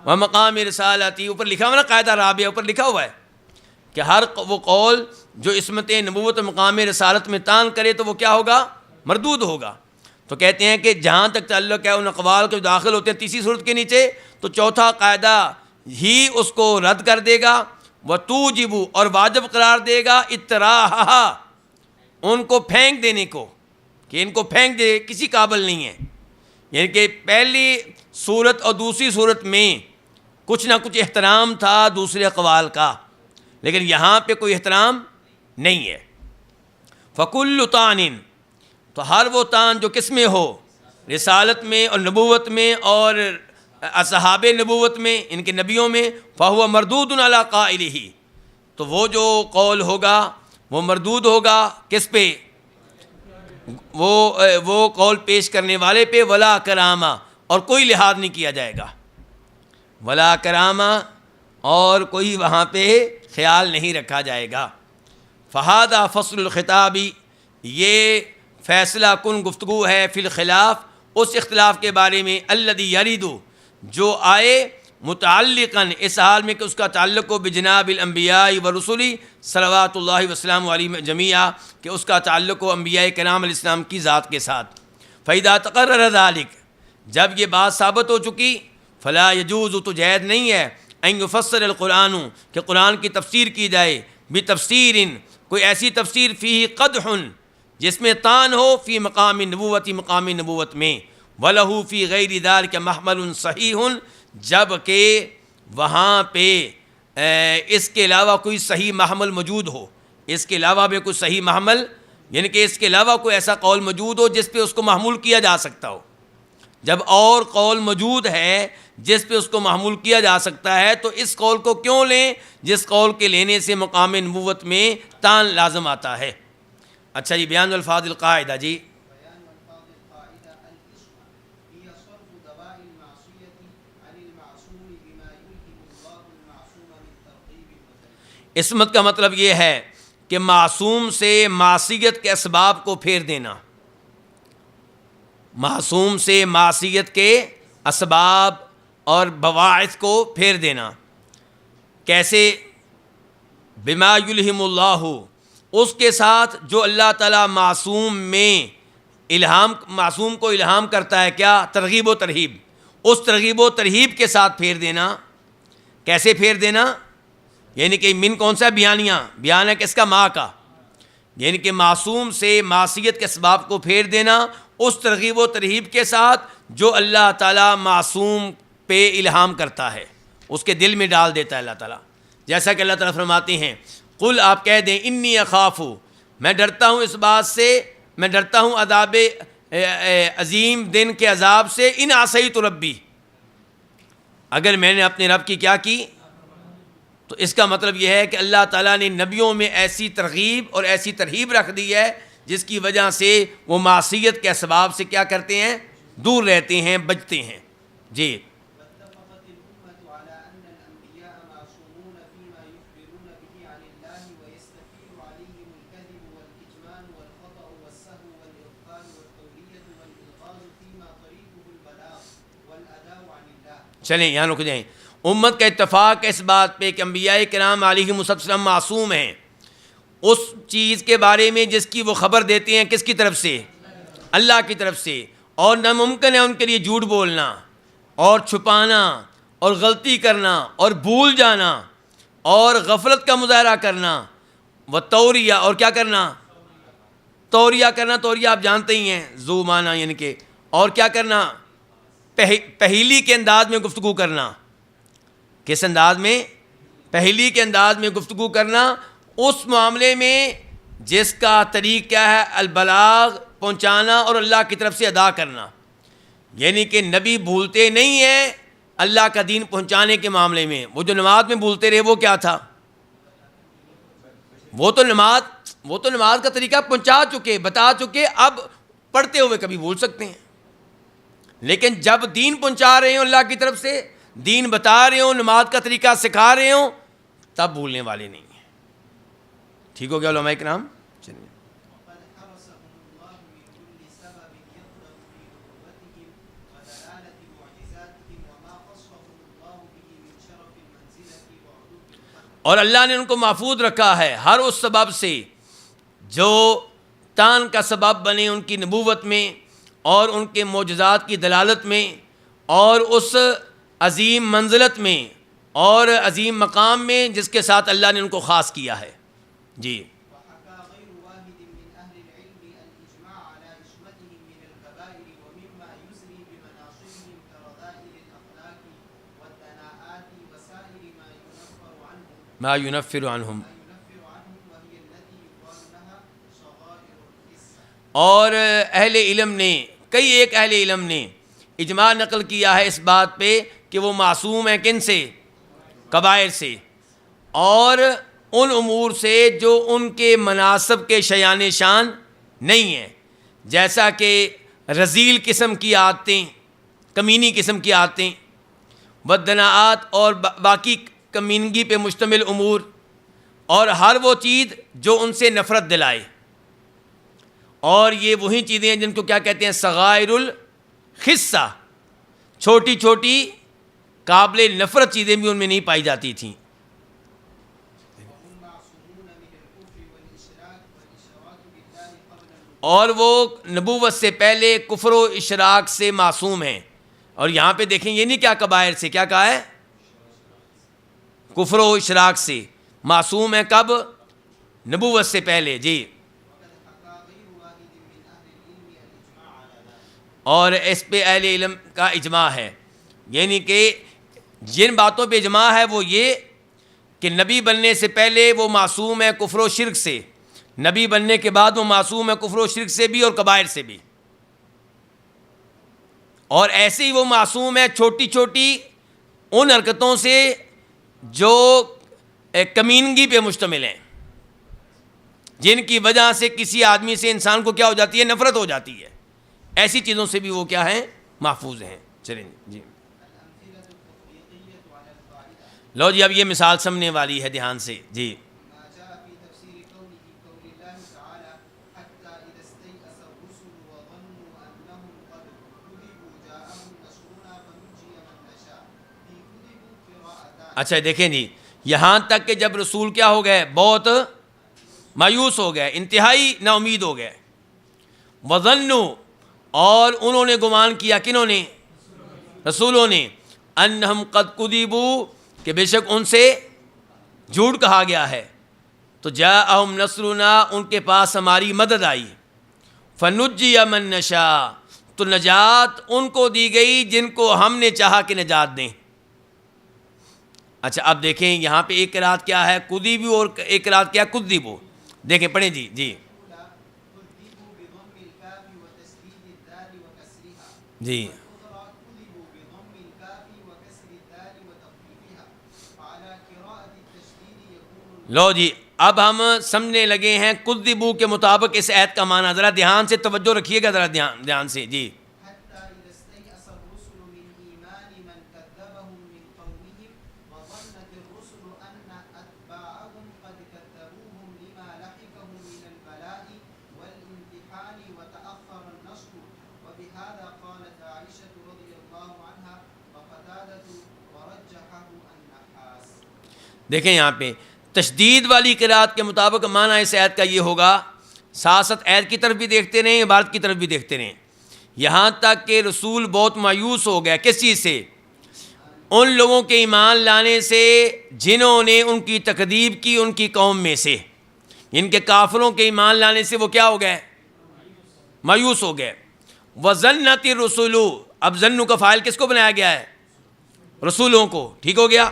و مقام رسالتی، اوپر لکھا ہوا نا قاعدہ رابعہ، اوپر لکھا ہوا ہے کہ ہر وہ قول جو عصمت نبوت و مقام رسالت میں طعن کرے تو وہ کیا ہوگا؟ مردود ہوگا۔ تو کہتے ہیں کہ جہاں تک تعلق ہے ان اقوال کے جو داخل ہوتے ہیں تیسری صورت کے نیچے، تو چوتھا قاعدہ ہی اس کو رد کر دے گا، وتوجب، اور واجب قرار دے گا، اطراحہ، ان کو پھینک دینے کو، کہ ان کو پھینک دے، کسی قابل نہیں ہے۔ یعنی کہ پہلی صورت اور دوسری صورت میں کچھ نہ کچھ احترام تھا دوسرے اقوال کا، لیکن یہاں پہ کوئی احترام نہیں ہے۔ فکل طعن، تو ہر وہ طعن جو کس میں ہو؟ رسالت میں اور نبوت میں اور اصحاب نبوت میں، ان کے نبیوں میں، فہو مردود علی قائلہ، تو وہ جو قول ہوگا وہ مردود ہوگا کس پہ؟ وہ قول پیش کرنے والے پہ، ولا کرامہ، اور کوئی لحاظ نہیں کیا جائے گا، ولا کرامہ، اور کوئی وہاں پہ خیال نہیں رکھا جائے گا۔ فہذا فصل الخطابی، یہ فیصلہ کن گفتگو ہے، فی الخلاف، اس اختلاف کے بارے میں، الذی یرید، جو آئے، متعلقاً، اس حال میں کہ اس کا تعلق ہو بجناب الانبیاء والرسل صلوات اللہ وسلام علیہم جمیعا، کہ اس کا تعلق ہو انبیاء کرام علیہ السلام کی ذات کے ساتھ۔ فإذا تقرر ذلك، جب یہ بات ثابت ہو چکی، فلا یجوز، تو جائز نہیں ہے، ان یفسر القرآن، کہ قرآن کی تفسیر کی جائے، بتفسیر، کوئی ایسی تفسیر فیہ قدح، جس میں طعن ہو، فی مقام نبوت، مقام نبوت میں، وَلَهُ فی غیر ذلک محمل صحیح، جب کہ وہاں پہ اس کے علاوہ کوئی صحیح محمل موجود ہو، اس کے علاوہ بھی کوئی صحیح محمل، یعنی کہ اس کے علاوہ کوئی ایسا قول موجود ہو جس پہ اس کو محمول کیا جا سکتا ہو۔ جب اور قول موجود ہے جس پہ اس کو محمول کیا جا سکتا ہے، تو اس قول کو کیوں لیں جس قول کے لینے سے مقام نبوت میں طعن لازم آتا ہے۔ اچھا جی، بیان الفاظ القاعدہ جی۔ عصمت کا مطلب یہ ہے کہ معصوم سے معصیت کے اسباب کو پھیر دینا، معصوم سے معصیت کے اسباب اور بواعث کو پھیر دینا۔ کیسے؟ بما یلہم اللہ، اس کے ساتھ جو اللہ تعالیٰ معصوم کو الہام کرتا ہے، کیا؟ ترغیب و ترہیب، اس ترغیب و ترہیب کے ساتھ پھیر دینا۔ کیسے پھیر دینا؟ یعنی کہ من کون سا بیان ہے کس کا؟ ماں کا، یعنی کہ معصوم سے معصیت کے اسباب کو پھیر دینا اس ترغیب و ترہیب کے ساتھ جو اللہ تعالیٰ معصوم پہ الہام کرتا ہے، اس کے دل میں ڈال دیتا ہے اللہ تعالیٰ۔ جیسا کہ اللہ تعالیٰ فرماتے ہیں، قل، آپ کہہ دیں، انی اخاف، میں ڈرتا ہوں اس بات سے، میں ڈرتا ہوں عذاب عظیم دن کے عذاب سے، ان عصیت ربی، اگر میں نے اپنے رب کی کیا کی۔ تو اس کا مطلب یہ ہے کہ اللہ تعالیٰ نے نبیوں میں ایسی ترغیب اور ایسی ترہیب رکھ دی ہے جس کی وجہ سے وہ معصیت کے اسباب سے کیا کرتے ہیں؟ دور رہتے ہیں، بچتے ہیں۔ جی، چلیں یہاں رک جائیں۔ امت کا اتفاق ہے اس بات پہ کہ انبیاء کرام علیہم السلام معصوم ہیں، اس چیز کے بارے میں جس کی وہ خبر دیتے ہیں کس کی طرف سے؟ اللہ کی طرف سے. اور ناممکن ہے ان کے لیے جھوٹ بولنا اور چھپانا اور غلطی کرنا اور بھول جانا اور غفلت کا مظاہرہ کرنا. وتوریہ، اور کیا کرنا؟ توریہ کرنا. توریہ آپ جانتے ہی ہیں، ذو معنی یعنی کہ. اور کیا کرنا؟ پہیلی کے انداز میں گفتگو کرنا. کس انداز میں؟ پہیلی کے انداز میں گفتگو کرنا اس معاملے میں جس کا طریق کیا ہے؟ البلاغ، پہنچانا اور اللہ کی طرف سے ادا کرنا. یعنی کہ نبی بھولتے نہیں ہیں اللہ کا دین پہنچانے کے معاملے میں. وہ جو نماز میں بھولتے رہے وہ کیا تھا؟ وہ تو نماز کا طریقہ پہنچا چکے، بتا چکے، اب پڑھتے ہوئے کبھی بھول سکتے ہیں. لیکن جب دین پہنچا رہے ہوں اللہ کی طرف سے، دین بتا رہے ہوں، نماز کا طریقہ سکھا رہے ہوں، تب بھولنے والے نہیں ہیں. ٹھیک ہو گیا علماء کرام؟ چلیے. اور اللہ نے ان کو محفوظ رکھا ہے ہر اس سبب سے جو تان کا سبب بنے ان کی نبوت میں اور ان کے معجزات کی دلالت میں اور اس عظیم منزلت میں اور عظیم مقام میں جس کے ساتھ اللہ نے ان کو خاص کیا ہے. جی. ما ينفر عنہم. اور اہل علم نے، ایک اہل علم نے اجماع نقل کیا ہے اس بات پہ کہ وہ معصوم ہیں کن سے؟ کبائر سے اور ان امور سے جو ان کے مناسب کے شایان شان نہیں ہیں، جیسا کہ رذیل قسم کی عادتیں، کمینی قسم کی عادتیں، بدناعات اور باقی کمینگی پہ مشتمل امور، اور ہر وہ چیز جو ان سے نفرت دلائے. اور یہ وہی چیزیں ہیں جن کو کیا کہتے ہیں؟ صغائر الخصہ، چھوٹی چھوٹی قابل نفرت چیزیں بھی ان میں نہیں پائی جاتی تھیں. اور وہ نبوت سے پہلے کفر و اشراک سے معصوم ہیں. اور یہاں پہ دیکھیں یہ نہیں کیا کبائر سے، کیا کہا ہے؟ کفر و اشراک سے معصوم ہیں. کب؟ نبوت سے پہلے. جی. اور اس پہ اہل علم کا اجماع ہے، یعنی کہ جن باتوں پہ اجماع ہے وہ یہ کہ نبی بننے سے پہلے وہ معصوم ہے کفر و شرک سے، نبی بننے کے بعد وہ معصوم ہے کفر و شرک سے بھی اور کبائر سے بھی. اور ایسے ہی وہ معصوم ہے چھوٹی چھوٹی ان حرکتوں سے جو کمینگی پہ مشتمل ہیں، جن کی وجہ سے کسی آدمی سے انسان کو کیا ہو جاتی ہے؟ نفرت ہو جاتی ہے. ایسی چیزوں سے بھی وہ کیا ہیں؟ محفوظ ہیں. چلیں جی. لو جی اب یہ مثال سمجھنے والی ہے، دھیان سے. جی. اچھا دیکھیں جی، یہاں تک کہ جب رسول کیا ہو گئے؟ بہت مایوس ہو گئے، انتہائی نا امید ہو گئے. وظنوا، اور انہوں نے گمان کیا، کنہوں نے؟ رسولوں نے. انہم قد کذبوا، کہ بے شک ان سے جھوٹ کہا گیا ہے. تو جاءہم نصرنا، ان کے پاس ہماری مدد آئی. فنجی من نشاء، تو نجات ان کو دی گئی جن کو ہم نے چاہا کہ نجات دیں. اچھا اب دیکھیں یہاں پہ ایک قرات کیا ہے؟ کذبوا، اور ایک قرات کیا؟ کذبوا. دیکھیں پڑھیں جی. جی جی. لو جی اب ہم سمجھنے لگے ہیں کذبوا کے مطابق اس آیت کا معنی. ذرا دھیان سے توجہ رکھیے گا، ذرا دھیان سے. جی. دیکھیں یہاں پہ تشدید والی قرات کے مطابق معنی اس آیت کا یہ ہوگا، ساتھ ساتھ آیت کی طرف بھی دیکھتے رہیں، عبارت کی طرف بھی دیکھتے رہیں، یہاں تک کہ رسول بہت مایوس ہو گیا کس چیز سے؟ ان لوگوں کے ایمان لانے سے جنہوں نے ان کی تکذیب کی ان کی قوم میں سے، ان کے کافروں کے ایمان لانے سے وہ کیا ہو گئے؟ مایوس ہو گئے۔ وَظَنَّتِ الرُّسُلُ، اب ظنّ کا فاعل کس کو بنایا گیا ہے؟ رسولوں کو، ٹھیک ہو گیا۔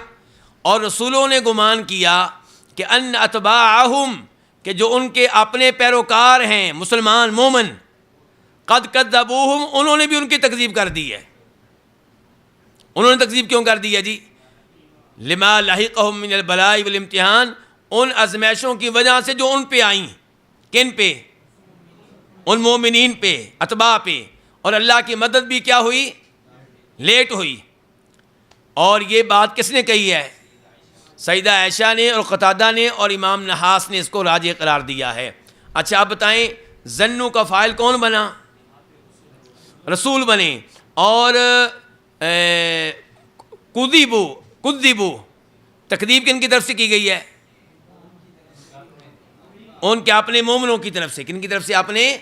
اور رسولوں نے گمان کیا کہ ان اتباعہم، کہ جو ان کے اپنے پیروکار ہیں مسلمان مومن، قد کذبوہم، انہوں نے بھی ان کی تکذیب کر دی ہے۔ انہوں نے تکذیب کیوں کر دی ہے جی؟ لما لحقہم من البلاء والامتحان، ان ازمائشوں کی وجہ سے جو ان پہ آئیں۔ کن پہ؟ ان مومنین پہ، اتباع پہ۔ اور اللہ کی مدد بھی کیا ہوئی؟ لیٹ ہوئی۔ اور یہ بات کس نے کہی ہے؟ سیدہ عائشہ نے اور قتادہ نے اور امام نحاس نے اس کو راجح قرار دیا ہے۔ اچھا آپ بتائیں ظنّ کا فاعل کون بنا؟ رسول بنے۔ اور کذبو، تکذیب کن کی طرف سے کی گئی ہے؟ ان کے اپنے مومنوں کی طرف سے۔ کن کی طرف سے؟ اپنے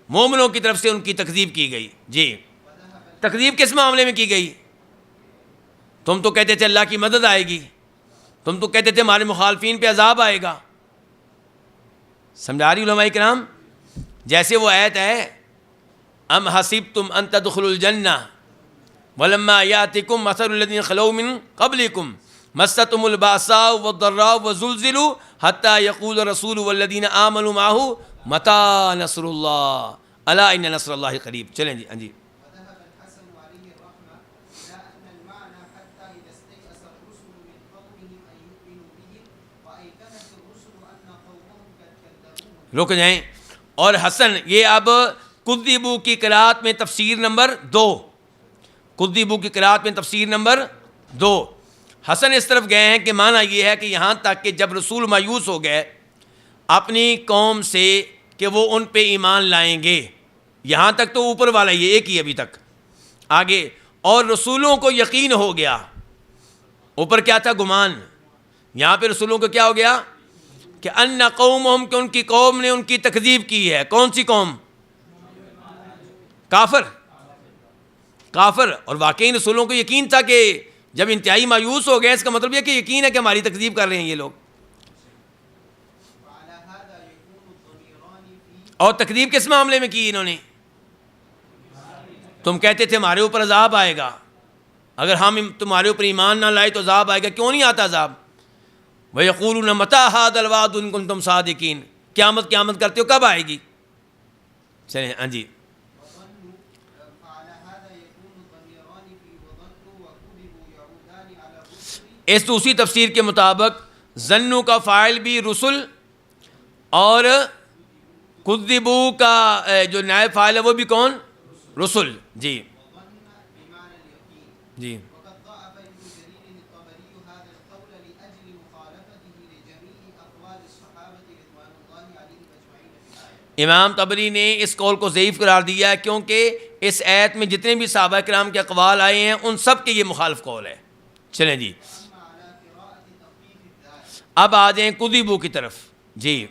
مومنوں کی طرف سے ان کی تکذیب کی گئی۔ جی، تکذیب کس معاملے میں کی گئی؟ تم تو کہتے تھے اللہ کی مدد آئے گی، تم تو کہتے تھے ہمارے مخالفین پہ عذاب آئے گا۔ سمجھا رہی علماء کرام؟ جیسے وہ آیت ہے ام حسبتم ان تدخلوا الجنہ ولما یاتکم مثل الذین خلو من قبلکم مستهم الباساء والضراء وزلزلوا حتى يقول الرسول والذین آمنوا معه متى نصر اللہ الا ان نصر اللہ قریب۔ چلیں جی، ہاں جی۔ رک جائیں۔ اور حسن، یہ اب کذبوا کی قرات میں تفسیر نمبر 2، کذبوا کی قرات میں تفسیر نمبر 2، حسن اس طرف گئے ہیں کہ معنی یہ ہے کہ یہاں تک کہ جب رسول مایوس ہو گئے اپنی قوم سے کہ وہ ان پہ ایمان لائیں گے، یہاں تک تو اوپر والا یہ ایک ہی ابھی تک، آگے اور رسولوں کو یقین ہو گیا۔ اوپر کیا تھا؟ گمان۔ یہاں پہ رسولوں کو کیا ہو گیا؟ کہ ان قومہم، کہ ان کی قوم نے ان کی تکذیب کی ہے۔ کون سی قوم؟ کافر، کافر۔ اور واقعی رسولوں کو یقین تھا کہ جب انتہائی مایوس ہو گئے، اس کا مطلب یہ کہ یقین ہے کہ ہماری تکذیب کر رہے ہیں یہ لوگ۔ اور تکذیب کس معاملے میں کی انہوں نے؟ تم کہتے تھے ہمارے اوپر عذاب آئے گا، اگر ہم تمہارے اوپر ایمان نہ لائے تو عذاب آئے گا، کیوں نہیں آتا عذاب؟ وَيَقُولُونَ مَتَىٰ هَٰذَا الْوَعْدُ إِن كُنتُمْ صَادِقِينَ، قیامت کرتے ہو کب آئے گی؟ چلیں ہاں جی۔ اس دوسری تفسیر کے مطابق ظنّ کا فاعل بھی رسل اور کذبوا کا جو نائب فاعل ہے وہ بھی کون؟ رسل۔ جی جی۔ امام طبری نے اس قول کو ضعیف قرار دیا ہے کیونکہ اس آیت میں جتنے بھی صحابہ کرام کے اقوال آئے ہیں ان سب کے یہ مخالف قول ہے۔ چلیں جی، اب آ جائیں کذبوا کی طرف۔ جی،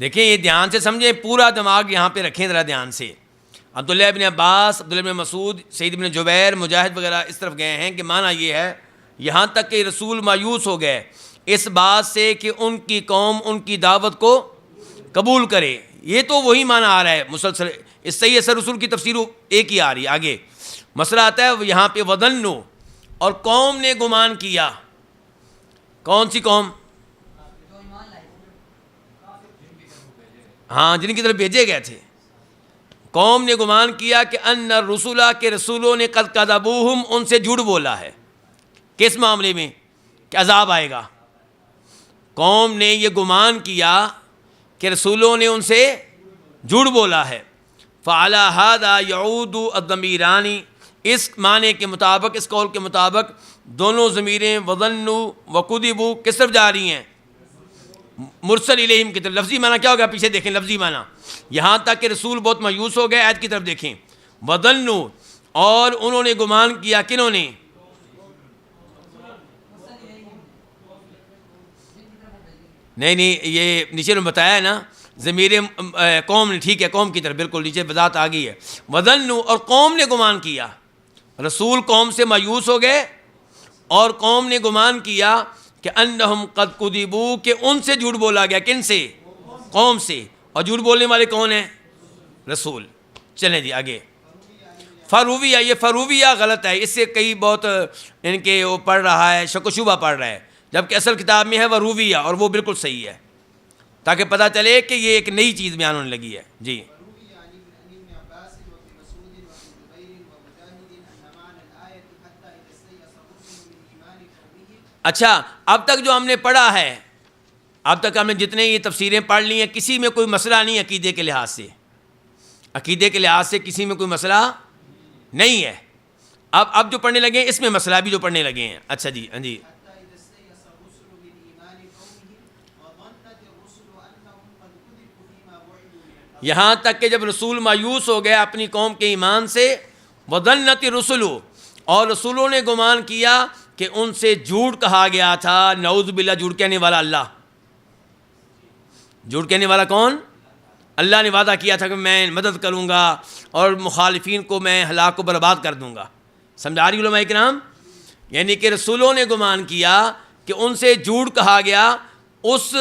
دیکھیں یہ دھیان سے سمجھیں، پورا دماغ یہاں پہ رکھیں ذرا دھیان سے۔ عبداللہ ابن عباس، عبداللہ ابن مسعود، سعید ابن جبیر، مجاہد وغیرہ اس طرف گئے ہیں کہ معنی یہ ہے یہاں تک کہ رسول مایوس ہو گئے اس بات سے کہ ان کی قوم ان کی دعوت کو قبول کرے۔ یہ تو وہی معنی آ رہا ہے مسلسل، اس سے ہی اثر رسول کی تفسیر ایک ہی آ رہی ہے۔ آگے مسئلہ آتا ہے یہاں پہ وَظَنُّوا، اور قوم نے گمان کیا۔ کون سی قوم؟ ہاں، جن کی طرف بھیجے گئے تھے۔ قوم نے گمان کیا کہ ان الرسول، کے رسولوں نے قد کذبوہم، ان سے جھوٹ بولا ہے۔ کس معاملے میں؟ کہ عذاب آئے گا۔ قوم نے یہ گمان کیا کہ رسولوں نے ان سے جھوٹ بولا ہے۔ فعلی ھذا یعود الضمیران، اس معنی کے مطابق، اس قول کے مطابق دونوں ضمیریں وظنوا وکذبوا کس طرف جا رہی ہیں؟ مرسل الیہم کی طرف۔ لفظی معنی کیا ہوگا؟ پیچھے دیکھیں لفظی معنی، یہاں تک کہ رسول بہت مایوس ہو گئے، آیت کی طرف دیکھیں، وظنوا اور انہوں نے گمان کیا، کنہوں نے؟ نہیں یہ نیچے نے بتایا ہے نا، ضمیر قوم نے، ٹھیک ہے، قوم کی طرف، بالکل نیچے وضاحت آ گئی ہے۔ وظنوا اور قوم نے گمان کیا، رسول قوم سے مایوس ہو گئے اور قوم نے گمان کیا کہ انہم قد کذبوا کہ ان سے جھوٹ بولا گیا، کن سے؟ قوم سے، اور جھوٹ بولنے والے کون ہیں؟ رسول۔ چلیں جی آگے، فرویہ، یہ فرویہ غلط ہے، اس سے کئی بہت ان کے وہ پڑھ رہا ہے، شک و شبہ پڑھ رہا ہے، جبکہ اصل کتاب میں ہے ورویہ، اور وہ بالکل صحیح ہے، تاکہ پتہ چلے کہ یہ ایک نئی چیز بیان ہونے لگی ہے۔ جی اچھا، اب تک جو ہم نے پڑھا ہے، اب تک ہم نے جتنے یہ تفسیریں پڑھ لی ہیں، کسی میں کوئی مسئلہ نہیں عقیدے کے لحاظ سے، عقیدے کے لحاظ سے کسی میں کوئی مسئلہ نہیں ہے۔ اب جو پڑھنے لگے ہیں اس میں مسئلہ بھی جو پڑھنے لگے ہیں۔ اچھا جی، ہاں جی، یہاں تک کہ جب رسول مایوس ہو گئے اپنی قوم کے ایمان سے، وظنت الرسل، اور رسولوں نے گمان کیا کہ ان سے جھوٹ کہا گیا تھا، نعوذ باللہ، جھوٹ کہنے والا اللہ، جھوٹ کہنے والا کون؟ اللہ نے وعدہ کیا تھا کہ میں مدد کروں گا اور مخالفین کو میں ہلاک و برباد کر دوں گا۔ سمجھا رہی علماء کرام؟ یعنی کہ رسولوں نے گمان کیا کہ ان سے جھوٹ کہا گیا اس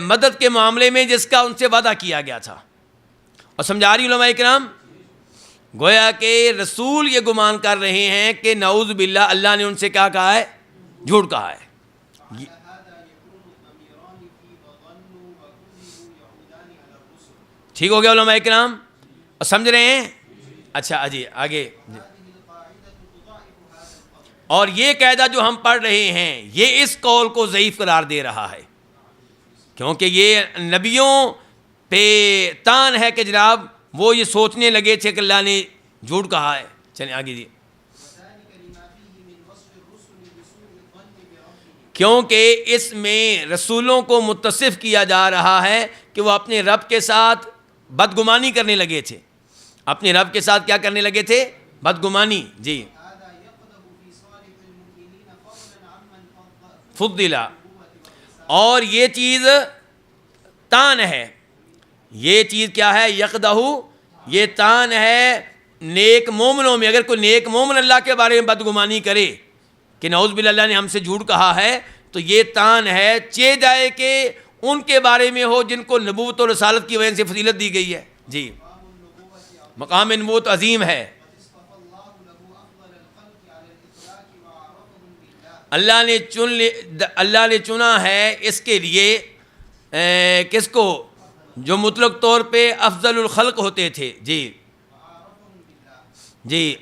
مدد کے معاملے میں جس کا ان سے وعدہ کیا گیا تھا۔ اور سمجھا رہی علماء کرام؟ گویا کہ رسول یہ گمان کر رہے ہیں کہ نعوذ باللہ اللہ نے ان سے کیا کہا ہے؟ جھوٹ کہا ہے۔ ٹھیک ہو گیا علماء کرام؟ اور سمجھ رہے ہیں؟ اچھا جی آگے، اور یہ قاعدہ جو ہم پڑھ رہے ہیں یہ اس قول کو ضعیف قرار دے رہا ہے، کیونکہ یہ نبیوں پہ تان ہے کہ جناب وہ یہ سوچنے لگے تھے کہ اللہ نے جھوٹ کہا ہے۔ چلیں آگے جی، کیونکہ اس میں رسولوں کو متصف کیا جا رہا ہے کہ وہ اپنے رب کے ساتھ بدگمانی کرنے لگے تھے، اپنے رب کے ساتھ کیا کرنے لگے تھے؟ بدگمانی۔ جی، فضلا، اور یہ چیز تان ہے، یہ چیز کیا ہے؟ یقدہ، یہ تان ہے نیک مومنوں میں۔ اگر کوئی نیک مومن اللہ کے بارے میں بدگمانی کرے کہ نعوذ باللہ اللہ نے ہم سے جھوٹ کہا ہے، تو یہ تان ہے، چہ جائے کہ ان کے بارے میں ہو جن کو نبوت اور رسالت کی وجہ سے فضیلت دی گئی ہے۔ جی، مقام نبوت عظیم ہے، اللہ نے چنا ہے اس کے لیے کس کو؟ جو مطلق طور پہ افضل الخلق ہوتے تھے۔ جی جی،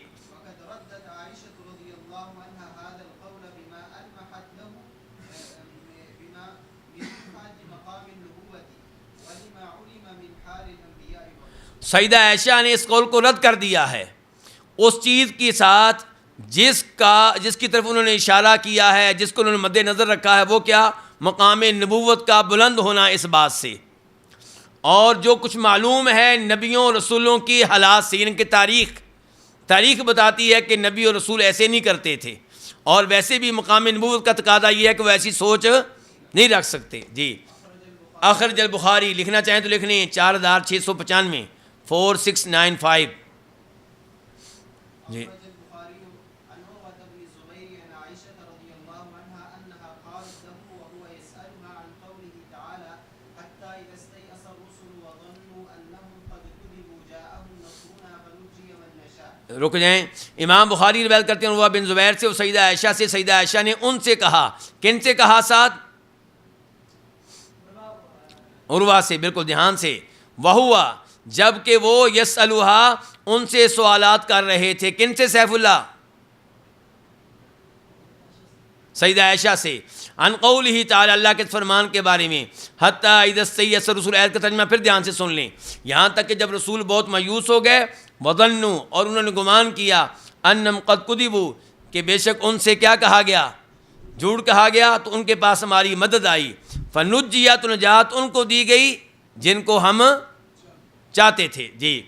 سیدہ عائشہ نے اس قول کو رد کر دیا ہے اس چیز کے ساتھ جس کی طرف انہوں نے اشارہ کیا ہے، جس کو انہوں نے مد نظر رکھا ہے، وہ کیا؟ مقام نبوت کا بلند ہونا اس بات سے، اور جو کچھ معلوم ہے نبیوں رسولوں کی حالات سے، ان کی تاریخ بتاتی ہے کہ نبی اور رسول ایسے نہیں کرتے تھے، اور ویسے بھی مقام نبوت کا تقاضا یہ ہے کہ وہ ایسی سوچ نہیں رکھ سکتے۔ جی، اخرج البخاری، لکھنا چاہیں تو لکھ لیں، 4695، 4695۔ جی، رک جائیں، امام بخاری روایت کرتے ہیں عروہ بن زبیر سے، وہ سیدہ عائشہ سے، سیدہ عائشہ نے ان سے کہا، کن سے کہا؟ ساتھ عروہ سے، بالکل دھیان سے، وہوا، جب کہ وہ یسألوہا، ان سے سوالات کر رہے تھے، کن سے؟ سیف اللہ، سیدہ عائشہ سے، عن قولہ تعالی، اللہ کے فرمان کے بارے میں، حتیٰ اذا استیأس الرسل، آیت کا ترجمہ پھر دھیان سے سن لیں، یہاں تک کہ جب رسول بہت مایوس ہو گئے، وظنوا، اور انہوں نے گمان کیا، انہم قد کذبوا کہ بے شک ان سے کیا کہا گیا، جھوٹ کہا گیا، تو ان کے پاس ہماری مدد آئی، فنجیہ تو نجات ان کو دی گئی جن کو ہم چاہتے تھے۔ جی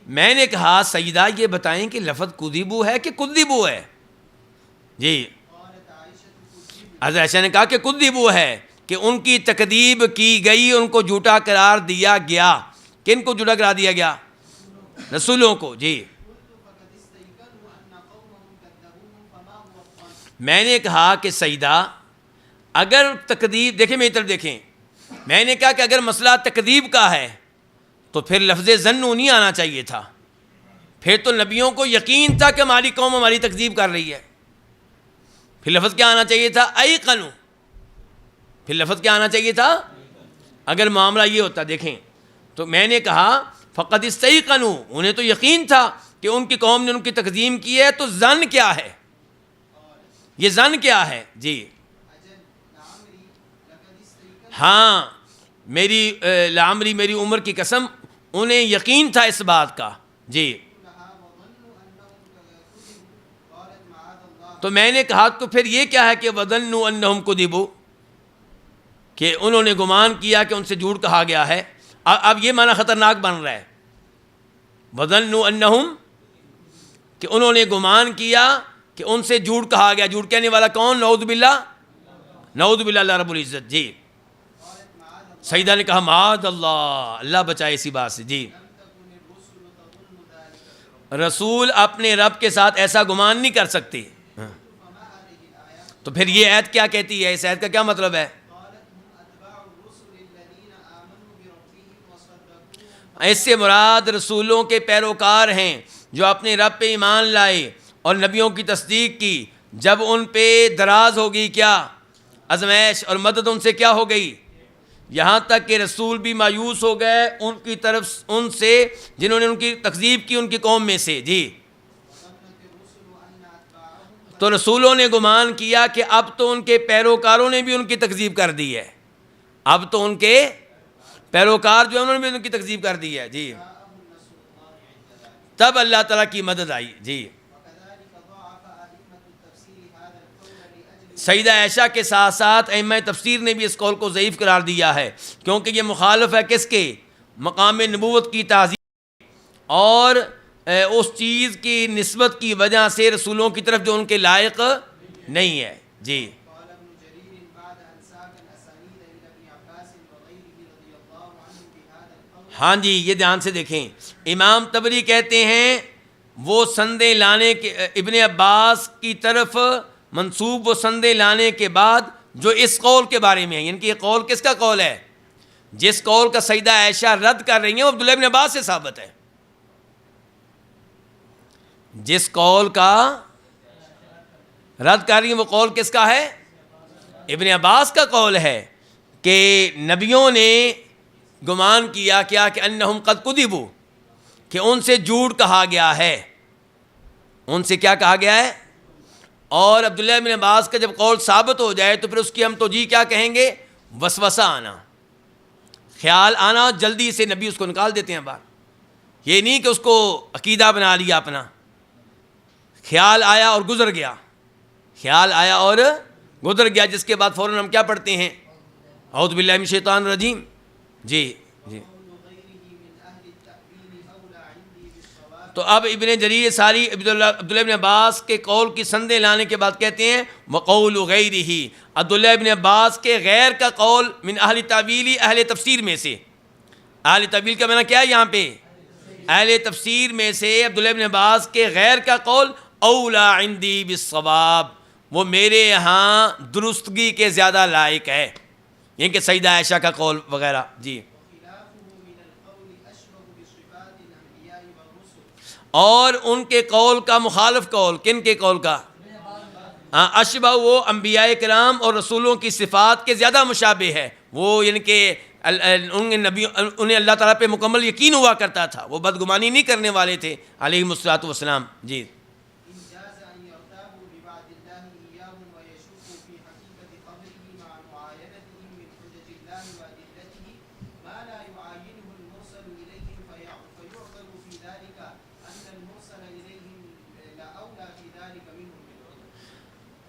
میں نے کہا سیدہ یہ بتائیں کہ لفظ کذبوا ہے کہ کذبوا ہے؟ جی حضرت عائشہ نے کہا کہ کذبوا ہے، کہ ان کی تکذیب کی گئی، ان کو جھوٹا قرار دیا گیا۔ کن کو جھوٹا قرار دیا گیا؟ رسولوں کو۔ جی میں نے کہا کہ سیدہ اگر تکذیب، دیکھیں میری طرف دیکھیں، میں نے کہا کہ اگر مسئلہ تکذیب کا ہے تو پھر لفظ ظنوا نہیں آنا چاہیے تھا، پھر تو نبیوں کو یقین تھا کہ ہماری قوم ہماری تکذیب کر رہی ہے، پھر لفظ کیا آنا چاہیے تھا؟ ایقنوا۔ پھر لفظ کیا آنا چاہیے تھا اگر معاملہ یہ ہوتا؟ دیکھیں تو میں نے کہا فقد استیقنوا، انہیں تو یقین تھا کہ ان کی قوم نے ان کی تکذیب کی ہے، تو ظن کیا ہے؟ یہ ظن کیا ہے؟ جی ہاں میری لعمری، میری عمر کی قسم، انہیں یقین تھا اس بات کا۔ جی تو میں نے کہا تو پھر یہ کیا ہے کہ وظنوا انہم کذبوا، کہ انہوں نے گمان کیا کہ ان سے جھوٹ کہا گیا ہے۔ اب یہ معنی خطرناک بن رہا ہے، وظنوا انہم، کہ انہوں نے گمان کیا کہ ان سے جھوٹ کہا گیا۔ جھوٹ کہنے والا کون؟ نعوذ باللہ، نعوذ باللہ اللہ رب العزت۔ جی سیدہ نے کہا معاذ اللہ، اللہ بچائے اسی بات سے۔ جی رسول اپنے رب کے ساتھ ایسا گمان نہیں کر سکتے۔ تو پھر یہ آیت کیا کہتی ہے؟ اس آیت کا کیا مطلب ہے؟ اس سے مراد رسولوں کے پیروکار ہیں جو اپنے رب پہ ایمان لائے اور نبیوں کی تصدیق کی۔ جب ان پہ دراز ہوگی کیا؟ آزمائش اور مدد ان سے کیا ہو گئی؟ یہاں تک کہ رسول بھی مایوس ہو گئے ان کی طرف، ان سے جنہوں نے ان کی تکذیب کی ان کی قوم میں سے۔ جی تو رسولوں نے گمان کیا کہ اب تو ان کے پیروکاروں نے بھی ان کی تکذیب کر دی ہے، اب تو ان کے پیروکار جو ہیں انہوں نے بھی ان کی تکذیب کر دی ہے۔ جی تب اللہ تعالیٰ کی مدد آئی۔ جی سیدہ عائشہ کے ساتھ ساتھ ائمہ تفسیر نے بھی اس قول کو ضعیف قرار دیا ہے، کیونکہ یہ مخالف ہے کس کے؟ مقام نبوت کی تعظیم اور اس چیز کی نسبت کی وجہ سے رسولوں کی طرف جو ان کے لائق نہیں ہے۔ جی ہاں جی یہ دھیان سے دیکھیں، امام طبری کہتے ہیں وہ سندیں لانے کے ابن عباس کی طرف منسوب وہ سندیں لانے کے بعد جو اس قول کے بارے میں ہے، یعنی کہ یہ قول کس کا قول ہے؟ جس قول کا سیدہ عائشہ رد کر رہی ہیں وہ عبداللہ ابن عباس سے ثابت ہے۔ جس قول کا رد کر رہی ہیں وہ قول کس کا ہے؟ ابن عباس کا قول ہے کہ نبیوں نے گمان کیا کیا کہ انہم قد کذبوا، کہ ان سے جھوٹ کہا گیا ہے، ان سے کیا کہا گیا ہے؟ اور عبداللہ بن عباس کا جب قول ثابت ہو جائے تو پھر اس کی ہم توجیہ کیا کہیں گے؟ وسوسہ آنا، خیال آنا، جلدی سے نبی اس کو نکال دیتے ہیں باہر۔ یہ نہیں کہ اس کو عقیدہ بنا لیا اپنا، خیال آیا اور گزر گیا، خیال آیا اور گزر گیا، جس کے بعد فوراً ہم کیا پڑھتے ہیں؟ اعوذ باللہ من الشیطان الرجیم۔ جی جی تو اب ابن جریر ساری عبداللہ ابن عباس کے قول کی سندیں لانے کے بعد کہتے ہیں وقول غیرہ، عبداللہ ابن عباس کے غیر کا قول من اہل تاویل، اہل تفسیر میں سے۔ اہل تاویل کا معنی کیا ہے یہاں پہ؟ اہل تفسیر میں سے عبداللہ ابن عباس کے غیر کا قول اولا عندی بالصواب، وہ میرے یہاں درستگی کے زیادہ لائق ہے، یعنی کہ سیدہ عائشہ کا قول وغیرہ۔ جی اور ان کے قول کا مخالف قول کن کے قول کا؟ اشبہ، وہ انبیاء کرام اور رسولوں کی صفات کے زیادہ مشابہ ہے، وہ یعنی کہ انہیں اللہ تعالیٰ پہ مکمل یقین ہوا کرتا تھا، وہ بدگمانی نہیں کرنے والے تھے علیہم الصلوۃ والسلام۔ جی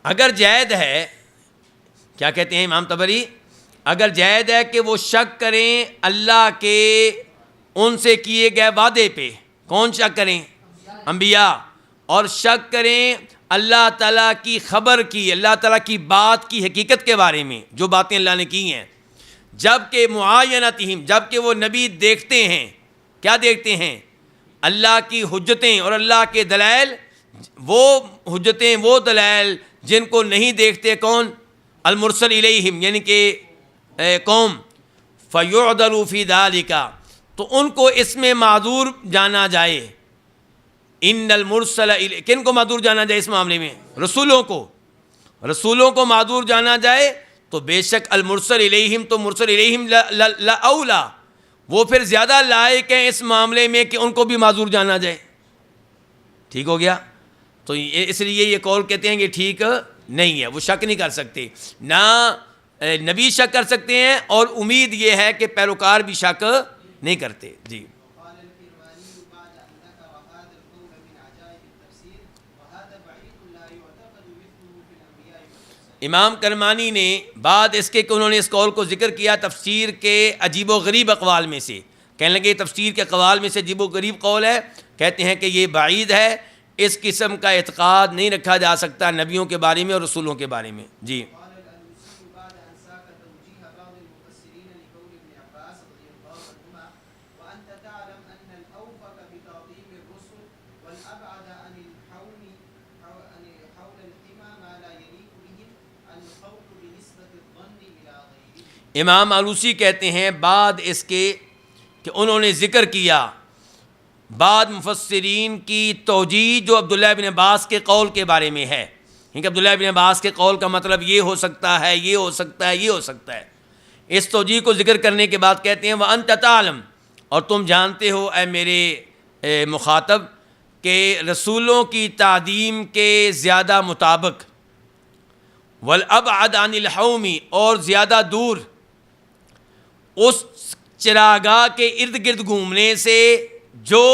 اگر جائز ہے، کیا کہتے ہیں امام طبری، اگر جائز ہے کہ وہ شک کریں اللہ کے ان سے کیے گئے وعدے پہ، کون شک کریں؟ انبیاء، اور شک کریں اللہ تعالیٰ کی خبر کی، اللہ تعالیٰ کی بات کی حقیقت کے بارے میں، جو باتیں اللہ نے کی ہیں، جب کہ معاینتہم، جب کہ وہ نبی دیکھتے ہیں، کیا دیکھتے ہیں؟ اللہ کی حجتیں اور اللہ کے دلائل، وہ حجتیں، وہ دلائل جن کو نہیں دیکھتے کون؟ المرسل الیہم، یعنی کہ قوم، فیعدل فی ذالک، تو ان کو اس میں معذور جانا جائے۔ ان المرسل کن کو معذور جانا جائے اس معاملے میں؟ رسولوں کو، رسولوں کو معذور جانا جائے تو بے شک المرسل الیہم، تو مرسل الیہم اولا، وہ پھر زیادہ لائق ہیں اس معاملے میں کہ ان کو بھی معذور جانا جائے۔ ٹھیک ہو گیا؟ تو اس لیے یہ قول کہتے ہیں کہ ٹھیک نہیں ہے، وہ شک نہیں کر سکتے، نہ نبی شک کر سکتے ہیں، اور امید یہ ہے کہ پیروکار بھی شک نہیں کرتے۔ جی امام کرمانی نے بعد اس کے کہ انہوں نے اس قول کو ذکر کیا تفسیر کے عجیب و غریب اقوال میں سے، کہنے لگے تفسیر کے اقوال میں سے عجیب و غریب قول ہے، کہتے ہیں کہ یہ بعید ہے، اس قسم کا اعتقاد نہیں رکھا جا سکتا نبیوں کے بارے میں اور رسولوں کے بارے میں۔ جی امام آلوسی کہتے ہیں بعد اس کے کہ انہوں نے ذکر کیا بعد مفسرین کی توجیہ جو عبداللہ ابن عباس کے قول کے بارے میں ہے، کیونکہ عبداللہ ابن عباس کے قول کا مطلب یہ ہو سکتا ہے، یہ ہو سکتا ہے، یہ ہو سکتا ہے، اس توجیہ کو ذکر کرنے کے بعد کہتے ہیں وَأَنْتَ تَعْلَمُ، اور تم جانتے ہو اے میرے مخاطب کہ رسولوں کی تعظیم کے زیادہ مطابق وَالْأَبْعَدَ عَنِ الْحَوْمِ، اور زیادہ دور اس چراگاہ کے ارد گرد گھومنے سے جو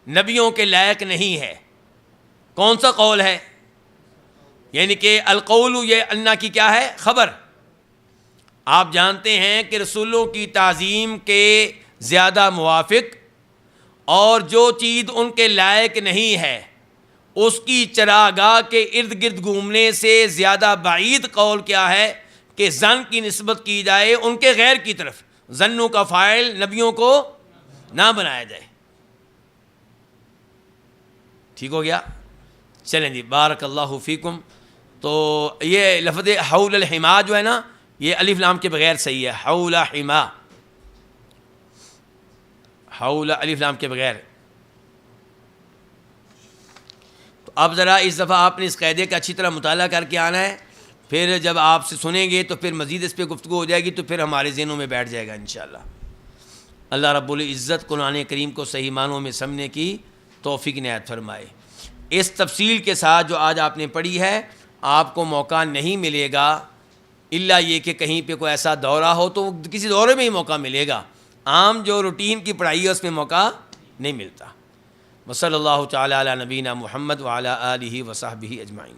نبیوں کے لائق نہیں ہے۔ کون سا قول ہے؟ یعنی کہ القول یہ اللہ کی کیا ہے؟ خبر۔ آپ جانتے ہیں کہ رسولوں کی تعظیم کے زیادہ موافق اور جو چیز ان کے لائق نہیں ہے اس کی چراگاہ کے ارد گرد گھومنے سے زیادہ بعید قول کیا ہے کہ ظن کی نسبت کی جائے ان کے غیر کی طرف، ظنوں کا فاعل نبیوں کو نہ بنایا جائے۔ ٹھیک ہو گیا؟ چلیں جی، بارک اللہ فیکم۔ تو یہ لفظ حول الحما جو ہے نا، یہ الف لام کے بغیر صحیح ہے، حول حما، حول الف لام کے بغیر۔ تو اب ذرا اس دفعہ آپ نے اس قاعدے کا اچھی طرح مطالعہ کر کے آنا ہے، پھر جب آپ سے سنیں گے تو پھر مزید اس پہ گفتگو ہو جائے گی، تو پھر ہمارے ذہنوں میں بیٹھ جائے گا انشاءاللہ۔ اللہ رب العزت قرآن کریم کو صحیح معنوں میں سمجھنے کی توفیق عنایت فرمائے۔ اس تفصیل کے ساتھ جو آج آپ نے پڑھی ہے، آپ کو موقع نہیں ملے گا الا یہ کہ کہیں پہ کوئی ایسا دورہ ہو تو کسی دورے میں ہی موقع ملے گا، عام جو روٹین کی پڑھائی ہے اس میں موقع نہیں ملتا۔ وصلی اللہ تعالی علی نبینا محمد وعلی آلہ وصحبہ اجمعین۔